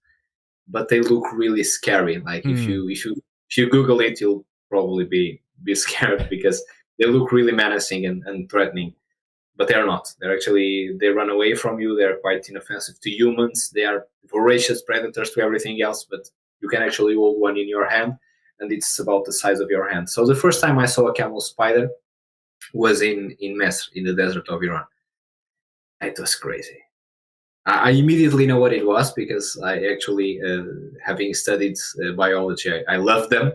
But they look really scary. Like if Hmm. you Google it, you'll probably be scared because they look really menacing and threatening. But they're not. They run away from you. They're quite inoffensive to humans. They are voracious predators to everything else. But you can actually hold one in your hand, and it's about the size of your hand. So the first time I saw a camel spider was in Mesr, in the desert of Iran. It was crazy. I immediately know what it was because I actually, having studied biology, I love them.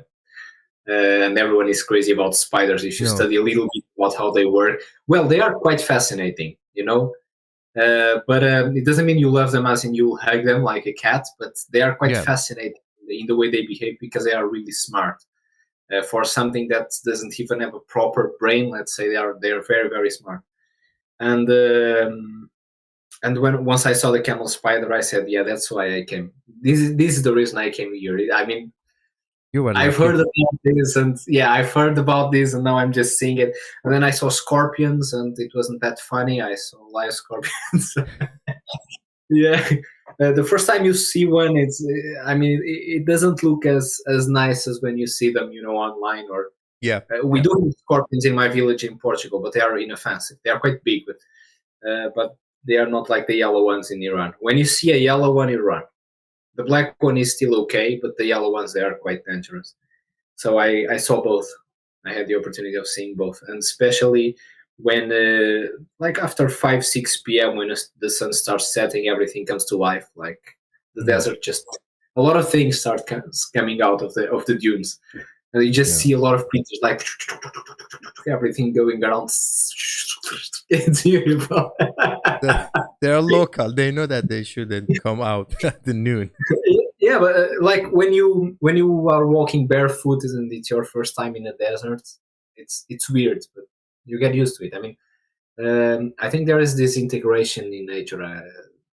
And everyone is crazy about spiders. If you No. study a little bit about how they work, well, they are quite fascinating, but it doesn't mean you love them as in you hug them like a cat, but they are quite Yeah. fascinating in the way they behave because they are really smart. For something that doesn't even have a proper brain, let's say they are very, very smart. And when once I saw the camel spider, I said, "Yeah, that's why I came. This is the reason I came here. I mean, You were I've lucky. heard about this, and yeah, I've heard about this, and now I'm just seeing it. And then I saw scorpions, and it wasn't that funny. I saw live scorpions. Yeah, the first time you see one, I mean, it doesn't look as nice as when you see them, online. Or Yeah. we do have scorpions in my village in Portugal, but they are inoffensive. They are quite big, but they are not like the yellow ones in Iran. When you see a yellow one in Iran, the black one is still okay, but the yellow ones, they are quite dangerous. So I saw both. I had the opportunity of seeing both, and especially when, like after 5-6 p.m., when the sun starts setting, everything comes to life. Like the Mm. desert, just a lot of things start coming out of the dunes, and you just Yeah. see a lot of creatures like everything going around. It's beautiful. They're local. They know that they shouldn't come out at the noon. Yeah, but like when you are walking barefoot and it's your first time in a desert, it's weird, but you get used to it. I mean, I think there is this integration in nature.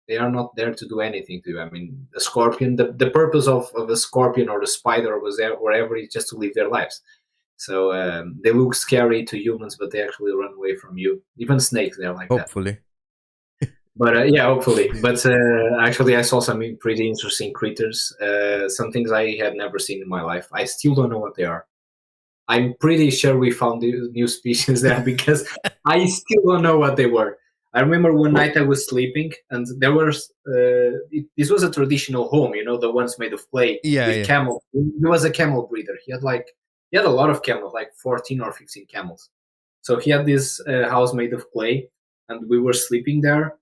They are not there to do anything to you. I mean, the scorpion, the purpose of a scorpion or the spider was there wherever is just to live their lives. So they look scary to humans, but they actually run away from you. Even snakes, they're like that. Hopefully. But yeah, hopefully. But actually, I saw some pretty interesting critters. Some things I had never seen in my life. I still don't know what they are. I'm pretty sure we found new species there because I still don't know what they were. I remember one night I was sleeping, and there was this was a traditional home, the ones made of clay Yeah, with yeah. camel. He was a camel breeder. He had a lot of camels, like 14 or 15 camels. So he had this house made of clay, and we were sleeping there.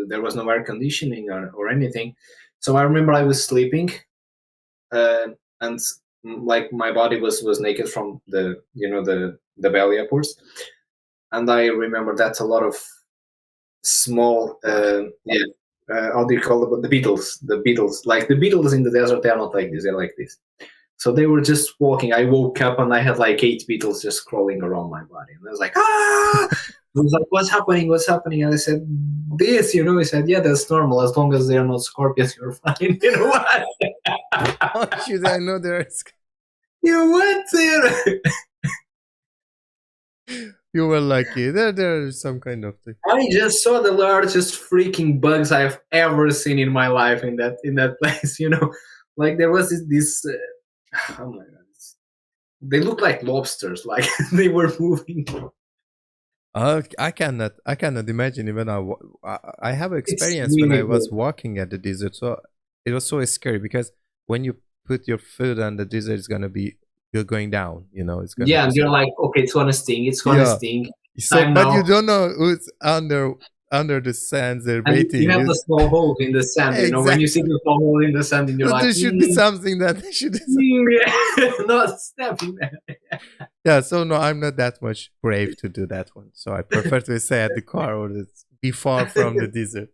There was no air conditioning or anything. So I remember I was sleeping, and like my body was naked from the belly upwards, and I remember that's a lot of small how do you call them, the beetles, like the beetles in the desert. They are not like this, they're like this. So they were just walking. I woke up and I had like 8 beetles just crawling around my body, and I was like, ah. I was like, what's happening? What's happening? And I said, this, he said, yeah, that's normal. As long as they're not scorpions, you're fine. You know what? How should I know there's? You what? There? You were lucky. There's some kind of thing. I just saw the largest freaking bugs I've ever seen in my life in that place. Like there was this oh my god, they look like lobsters. Like they were moving. I cannot imagine even I have It's experience when really I was good. walking at the desert, so it was so scary because when you put your foot on the desert, you're going down. It's gonna Yeah, be and you're so. like, okay, it's gonna sting. It's gonna Yeah, sting. So, I but you know. don't know who's under the sands. The And you rating have the is small hole in the sand. You know, when you see exactly. the small hole in the sand, and you're So like, there should be something that they should. yeah, not snapping there. Yeah. So no, I'm not that much brave to do that one. So I prefer to stay at the car or be far from the desert.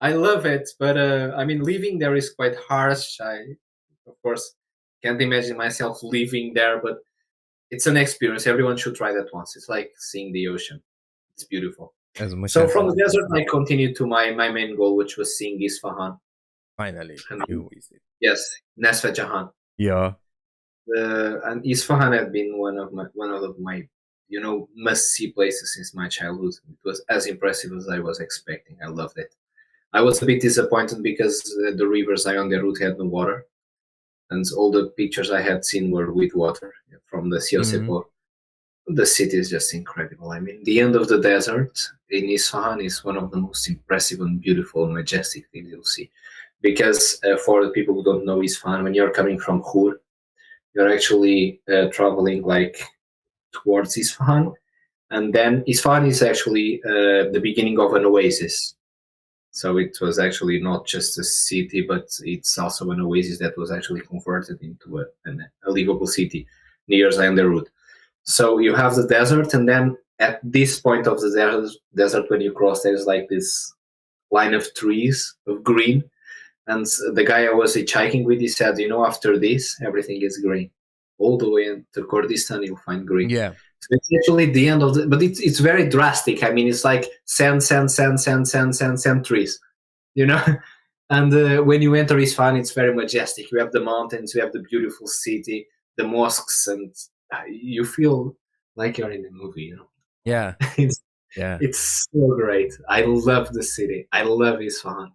I love it, but I mean, living there is quite harsh. I, of course, can't imagine myself living there, but it's an experience. Everyone should try that once. It's like seeing the ocean. It's beautiful. As much So as from it the is. desert, I continued to my main goal, which was seeing Isfahan. Finally, And you visit. yes, Nesfa Jahan. Yeah. And Isfahan had been one of my must see places since my childhood. It was as impressive as I was expecting. I loved it. I was a bit disappointed because the rivers I on the route had no water, and all the pictures I had seen were with water from the Mm-hmm. Siosepor. The city is just incredible. I mean, the end of the desert in Isfahan is one of the most impressive and beautiful and majestic things you'll see. Because for the people who don't know Isfahan, when you're coming from Hur, you're actually traveling like towards Isfahan, and then Isfahan is actually the beginning of an oasis. So it was actually not just a city, but it's also an oasis that was actually converted into a livable city near Zayanderud. So you have the desert, and then at this point of the desert when you cross, there's like this line of trees of green. And the guy I was hitchhiking with, he said, after this, everything is green. All the way to Kurdistan, you'll find green. Yeah. So it's actually the end of but it's very drastic. I mean, it's like sand, sand, sand, sand, sand, sand, sand, trees, you know? And when you enter Isfahan, it's very majestic. You have the mountains, you have the beautiful city, the mosques, and you feel like you're in a movie. Yeah. it's, Yeah. it's so great. I love the city. I love Isfahan.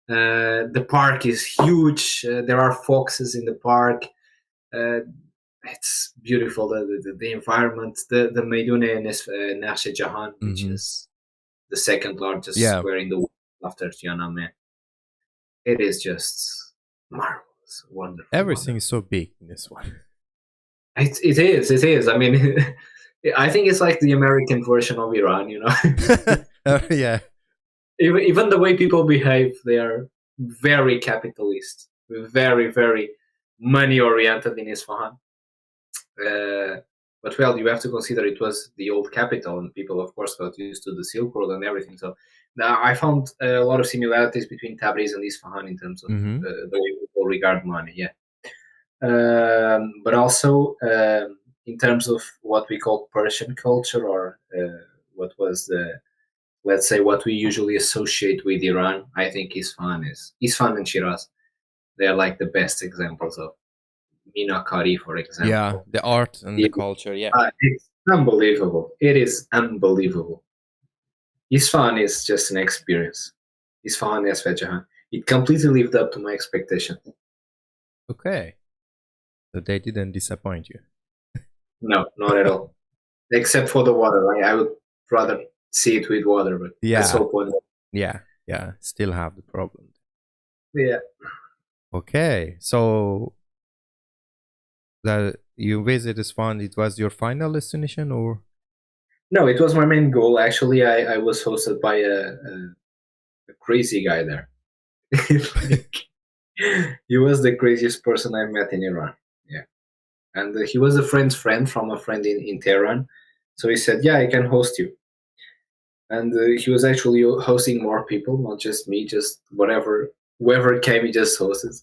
The park is huge. There are foxes in the park. It's beautiful. The environment. The Meidune Nashe Jahan, which Mm-hmm. is the second largest Yeah. square in the world after Tiananmen. It is just marvelous, wonderful. Everything is so big in this one. It is. It is. I mean, I think it's like the American version of Iran. Yeah. Even the way people behave, they are very capitalist, very, very money oriented in Isfahan. But well, you have to consider it was the old capital, and people, of course, got used to the Silk Road and everything. So now I found a lot of similarities between Tabriz and Isfahan in terms of Mm-hmm. the way people regard money. Yeah, but also in terms of what we call Persian culture, or what was the, let's say, what we usually associate with Iran. I think Isfahan and Shiraz. They are like the best examples of Minakari, for example. Yeah, the art and the culture. Yeah. It's unbelievable. It is unbelievable. Isfahan is just an experience. Isfahan Esfahan. It completely lived up to my expectation. Okay. So they didn't disappoint you. No, not at all. Except for the water. I would rather see it with water, but that's Yeah. the point. Yeah. Yeah. Still have the problem. Yeah. Okay. So that you visit Isfahan, it was your final destination, or? No, it was my main goal. Actually, I was hosted by a crazy guy there. He was the craziest person I met in Iran. Yeah. And he was a friend's friend from a friend in Tehran. So he said, yeah, I can host you. And he was actually hosting more people, not just me, just whoever came, he just hosted.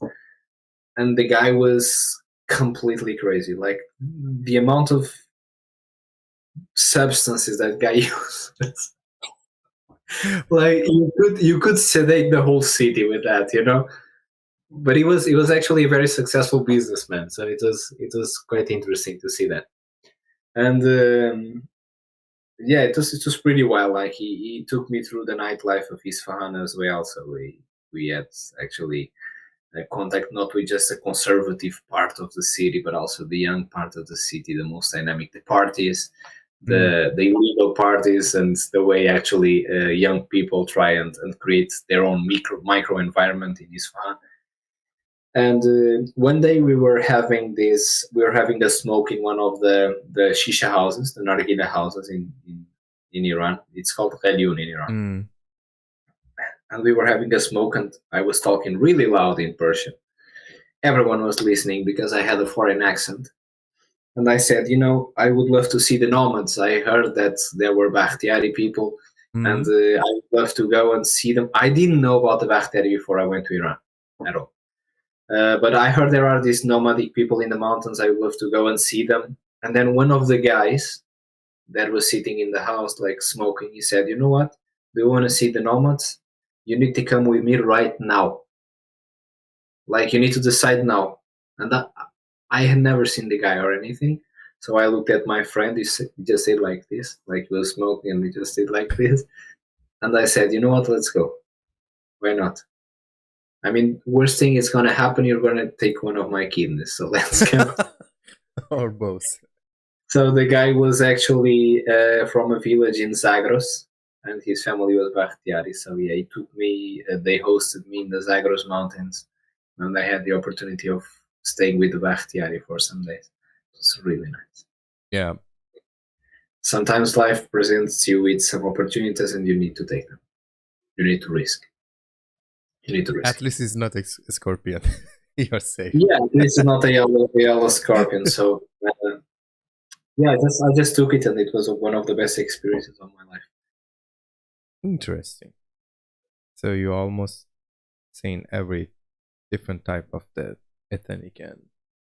And the guy was completely crazy. Like the amount of substances that guy uses. Like you could sedate the whole city with that. But he was actually a very successful businessman, so it was quite interesting to see that. And yeah, it was pretty wild. Like he took me through the nightlife of Isfahan as well. So we had actually contact not with just the conservative part of the city, but also the young part of the city, the most dynamic, the parties, the illegal parties, and the way actually young people try and create their own micro environment in Isfahan. And one day we were having a smoke in one of the shisha houses, the nargile houses in Iran. It's called Qalyun in Iran. Mm. And we were having a smoke, and I was talking really loud in Persian. Everyone was listening because I had a foreign accent. And I said, I would love to see the nomads. I heard that there were Bakhtiari people, and I would love to go and see them. I didn't know about the Bakhtiari before I went to Iran at all. But I heard there are these nomadic people in the mountains. I would love to go and see them. And then one of the guys that was sitting in the house, like smoking, he said, "You know what? Do you want to see the nomads? You need to come with me right now. Like, you need to decide now." And I had never seen the guy or anything. So I looked at my friend. He just said like this, like he was smoking, and he just did like this. And I said, "You know what? Let's go. Why not? I mean, worst thing is going to happen. You're going to take one of my kidneys. So let's go." Or both. So the guy was actually from a village in Zagros, and his family was Bakhtiari. So yeah, he took me. They hosted me in the Zagros mountains, and I had the opportunity of staying with the Bakhtiari for some days. It's really nice. Yeah. Sometimes life presents you with some opportunities, and you need to take them. You need to risk. You need to risk. At least it's not a scorpion. You're safe. Yeah, this is not a yellow scorpion. So yeah, I just took it, and it was one of the best experiences of my life. Interesting. So you almost seen every different type of the ethnic and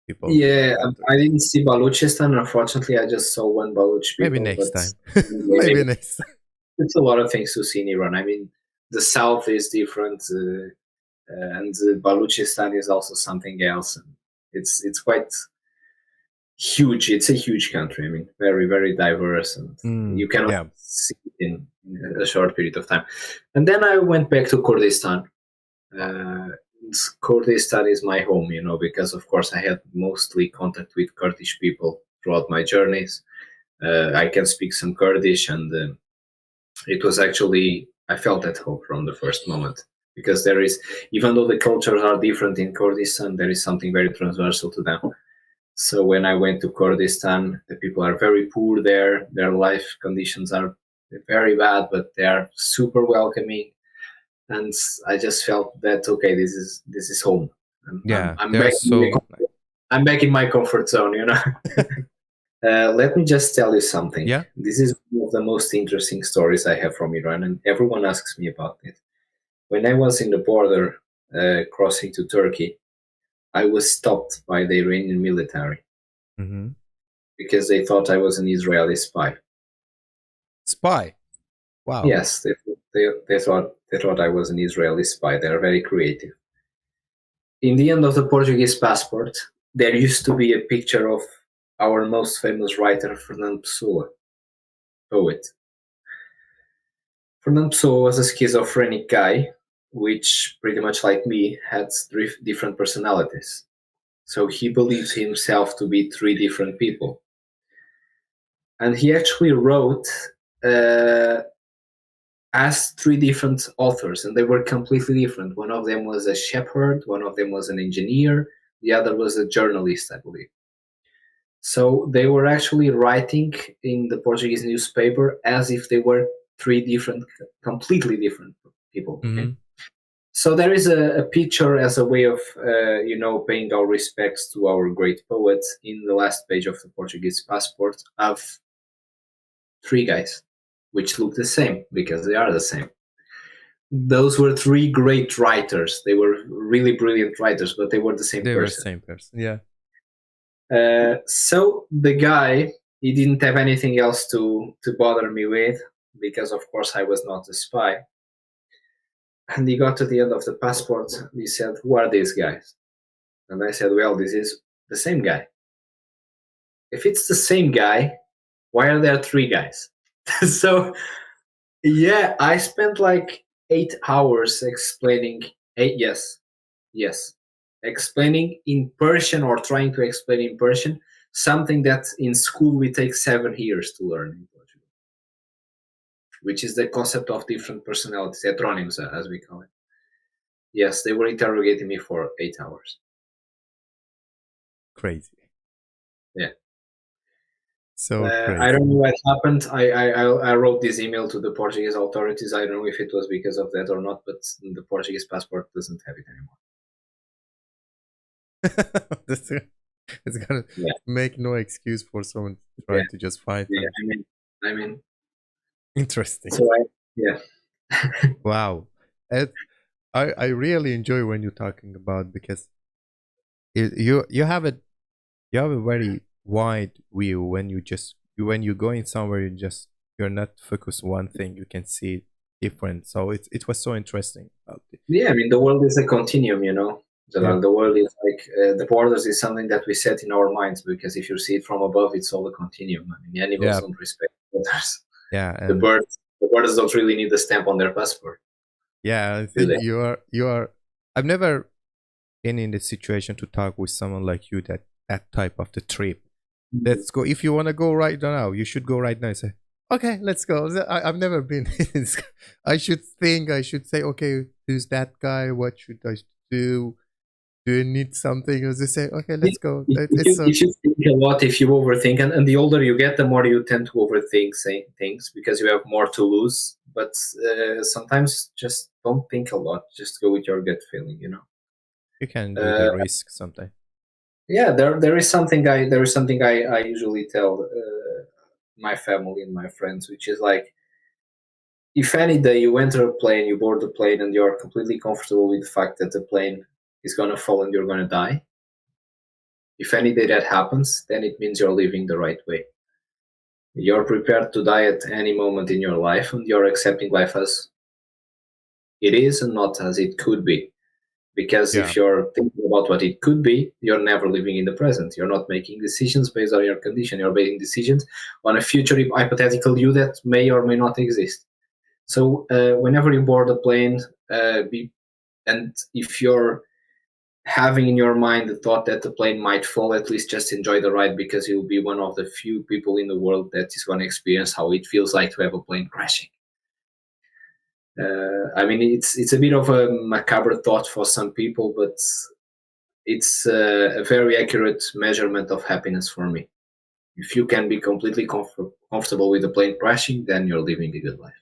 people. Yeah, I didn't see Balochistan. Unfortunately, I just saw one Baloch people. Maybe next time. Maybe next time. It's a lot of things to see in Iran. I mean, the south is different, and Balochistan is also something else. And it's quite huge. It's a huge country. I mean, very, very diverse, and you cannot see it in a short period of time. And then I went back to Kurdistan. Kurdistan is my home, because of course I had mostly contact with Kurdish people throughout my journeys. I can speak some Kurdish, and it was actually, I felt at home from the first moment, because there is, even though the cultures are different in Kurdistan, there is something very transversal to them. So when I went to Kurdistan, the people are very poor there. Their life conditions are very bad, but they are super welcoming. And I just felt that, okay, this is home. I'm back. I'm back in my comfort zone, Let me just tell you something. Yeah. This is one of the most interesting stories I have from Iran, and everyone asks me about it. When I was in the border crossing to Turkey, I was stopped by the Iranian military because they thought I was an Israeli spy. Spy? Wow. Yes, they thought I was an Israeli spy. They are very creative. In the end of the Portuguese passport, there used to be a picture of our most famous writer, Fernando Pessoa, poet. Fernando Pessoa was a schizophrenic guy, which, pretty much like me, had three different personalities. So he believed himself to be three different people. And he actually wrote as three different authors, and they were completely different. One of them was a shepherd, one of them was an engineer, the other was a journalist, I believe. So they were actually writing in the Portuguese newspaper as if they were three completely different people. Okay? So there is a picture as a way of, paying our respects to our great poets in the last page of the Portuguese passport of three guys, which look the same because they are the same. Those were three great writers. They were really brilliant writers, but they were the same person. They were the same person, yeah. So the guy, he didn't have anything else to bother me with, because of course I was not a spy. And he got to the end of the passport. He said, "Who are these guys?" And I said, "Well, this is the same guy." If it's the same guy, why are there three guys? So yeah, I spent like 8 hours explaining. Yes, explaining in Persian, or trying to explain in Persian, something that in school we take 7 years to learn in Portugal, which is the concept of different personalities, heteronyms, as we call it. Yes, they were interrogating me for 8 hours. crazy. Yeah. So I crazy. don't know what happened. I wrote this email to the Portuguese authorities. I don't know if it was because of that or not, but the Portuguese passport doesn't have it anymore. It's gonna Yeah. make no excuse for someone Yeah. trying to just find Yeah. them. I mean. Interesting. So yeah. Wow. And I really enjoy when you're talking about, because you have a very wide view when when you're going somewhere, you're not focused one thing, you can see different. So it was so interesting about it. Yeah, I mean, the world is a continuum, you know. Yeah. The world is like the borders is something that we set in our minds because if you see it from above, it's all a continuum. I mean, the animals Yeah. don't respect borders. Yeah. The And birds, the birds don't really need a stamp on their passport, yeah, I do think they? you are I've never been in the situation to talk with someone like you, that type of the trip. Let's go. If you want to go right now, you should go right now. I say, okay, let's go. I've never been. I should think. I should say, okay, who's that guy? What should I do? Do you need something? Or they say, okay, let's go. It's so. If you think a lot, if you overthink, and the older you get, the more you tend to overthink things because you have more to lose. But sometimes just don't think a lot. Just go with your gut feeling, you know. You can do the Uh, risk sometime. yeah, there is something I usually tell my family and my friends, which is like, if any day you enter a plane, you board the plane, and you're completely comfortable with the fact that the plane is gonna fall and you're gonna die. If any day that happens, then it means you're living the right way. You're prepared to die at any moment in your life, and you're accepting life as it is and not as it could be. Because Yeah. if you're thinking about what it could be, you're never living in the present. You're not making decisions based on your condition. You're making decisions on a future hypothetical you that may or may not exist. So whenever you board a plane, and if you're having in your mind the thought that the plane might fall, at least just enjoy the ride because you'll be one of the few people in the world that is going to experience how it feels like to have a plane crashing. I mean, it's a bit of a macabre thought for some people, but it's a very accurate measurement of happiness for me. If you can be completely comfortable with the plane crashing, then you're living a good life.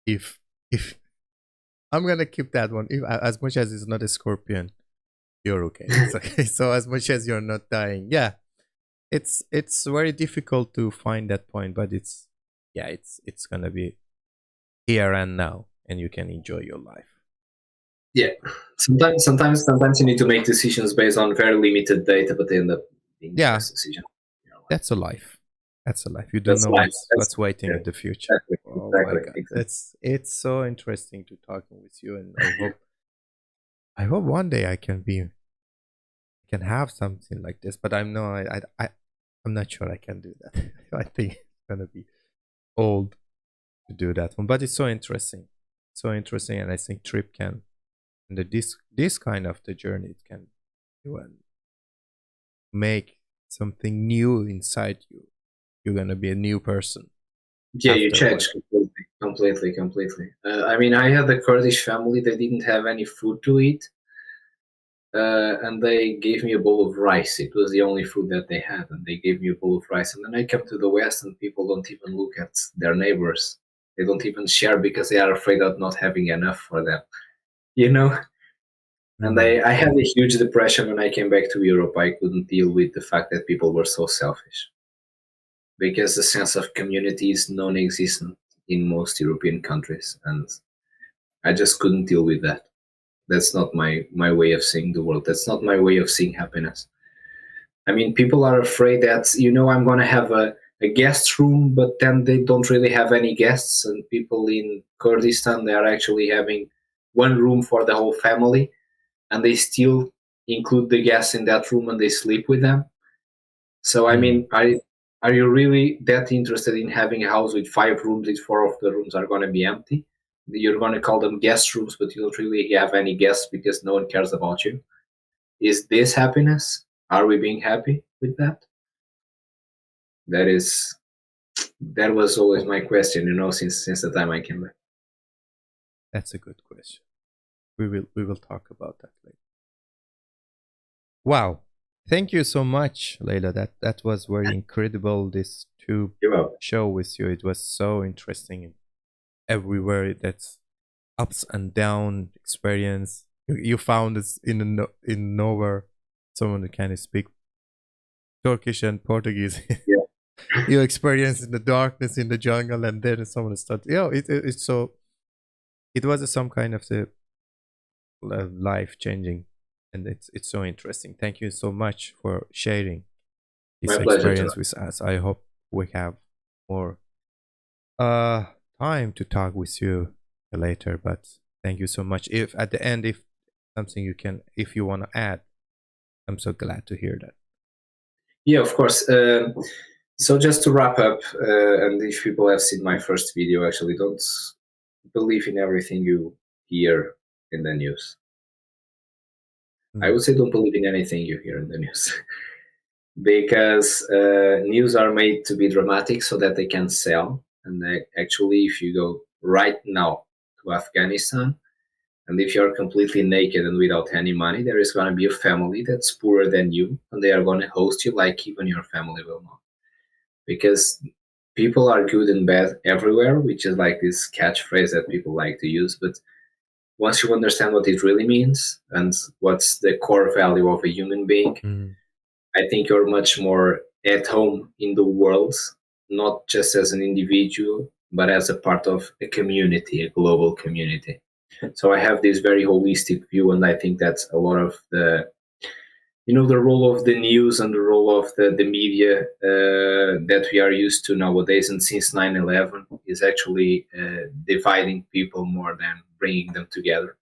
if I'm gonna keep that one. If as much as it's not a scorpion, you're okay. It's okay. So as much as you're not dying, yeah, it's very difficult to find that point, but it's gonna be here and now, and you can enjoy your life. Yeah, sometimes you need to make decisions based on very limited data, but they end up being the Yeah, best decision. You know, that's a life. That's a life. You don't that's know life. what's waiting Yeah, in the future. exactly, Oh my exactly, god, exactly. it's so interesting to talking with you, and I hope one day I can have something like this. But I'm no, I'm not sure I can do that. I think it's gonna be old to do that one. But it's so interesting, and I think trip can, and this kind of the journey, it can even make something new inside you. You're gonna be a new person Yeah, you afterward. change completely. I mean, I had a Kurdish family. They didn't have any food to eat, and they gave me a bowl of rice. It was the only food that they had, and they gave me a bowl of rice. And then I come to the West, and people don't even look at their neighbors. They don't even share because they are afraid of not having enough for them. You know. And Mm. I had a huge depression when I came back to Europe. I couldn't deal with the fact that people were so selfish because the sense of community is non existent in most European countries. And I just couldn't deal with that. That's not my way of seeing the world. That's not my way of seeing happiness. I mean, people are afraid that, I'm going to have a guest room, but then they don't really have any guests. And people in Kurdistan, they are actually having one room for the whole family, and they still include the guests in that room and they sleep with them. So I Mm. mean, are you really that interested in having a house with 5 rooms if 4 of the rooms are going to be empty? You're going to call them guest rooms, but you don't really have any guests because no one cares about you. Is this happiness? Are we being happy with that? That is that was always my question, since the time I came back. That's a good question. We will talk about that later. Wow. Thank you so much, Leyla. That was very incredible. This tube You're welcome. show with you. It was so interesting everywhere. That's ups and down experience. You found this in nowhere. Someone who can speak Turkish and Portuguese. Yeah. You experience in the darkness in the jungle, and then someone starts. It's so. It was some kind of the life changing, and it's so interesting. Thank you so much for sharing this My pleasure. experience with us. I hope we have more time to talk with you later. But thank you so much. If at the end, if something if you want to add, I'm so glad to hear that. Yeah, of course. So just to wrap up, and if people have seen my first video, actually don't believe in everything you hear in the news. I would say don't believe in anything you hear in the news. Because news are made to be dramatic so that they can sell. And actually, if you go right now to Afghanistan, and if you're completely naked and without any money, there is going to be a family that's poorer than you, and they are going to host you like even your family will not. Because people are good and bad everywhere, which is like this catchphrase that people like to use. But once you understand what it really means and what's the core value of a human being, I think you're much more at home in the world, not just as an individual, but as a part of a community, a global community. So I have this very holistic view, and I think that's a lot of the role of the news and the role of the media that we are used to nowadays, and since 9/11 is actually dividing people more than bringing them together.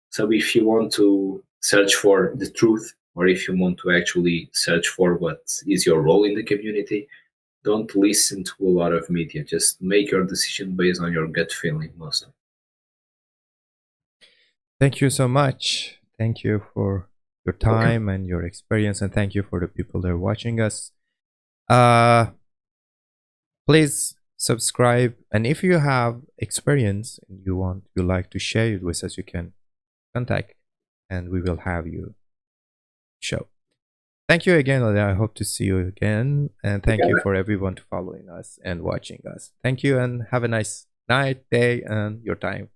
So if you want to search for the truth, or if you want to actually search for what is your role in the community, don't listen to a lot of media. Just make your decision based on your gut feeling mostly. Thank you so much. Thank you for your time and your experience, and thank you for the people that are watching us. Please subscribe, and if you have experience and you like to share it with us, you can contact, and we will have you show. Thank you again. I hope to see you again, and thank you for everyone to following us and watching us. Thank you, and have a nice night, day, and your time.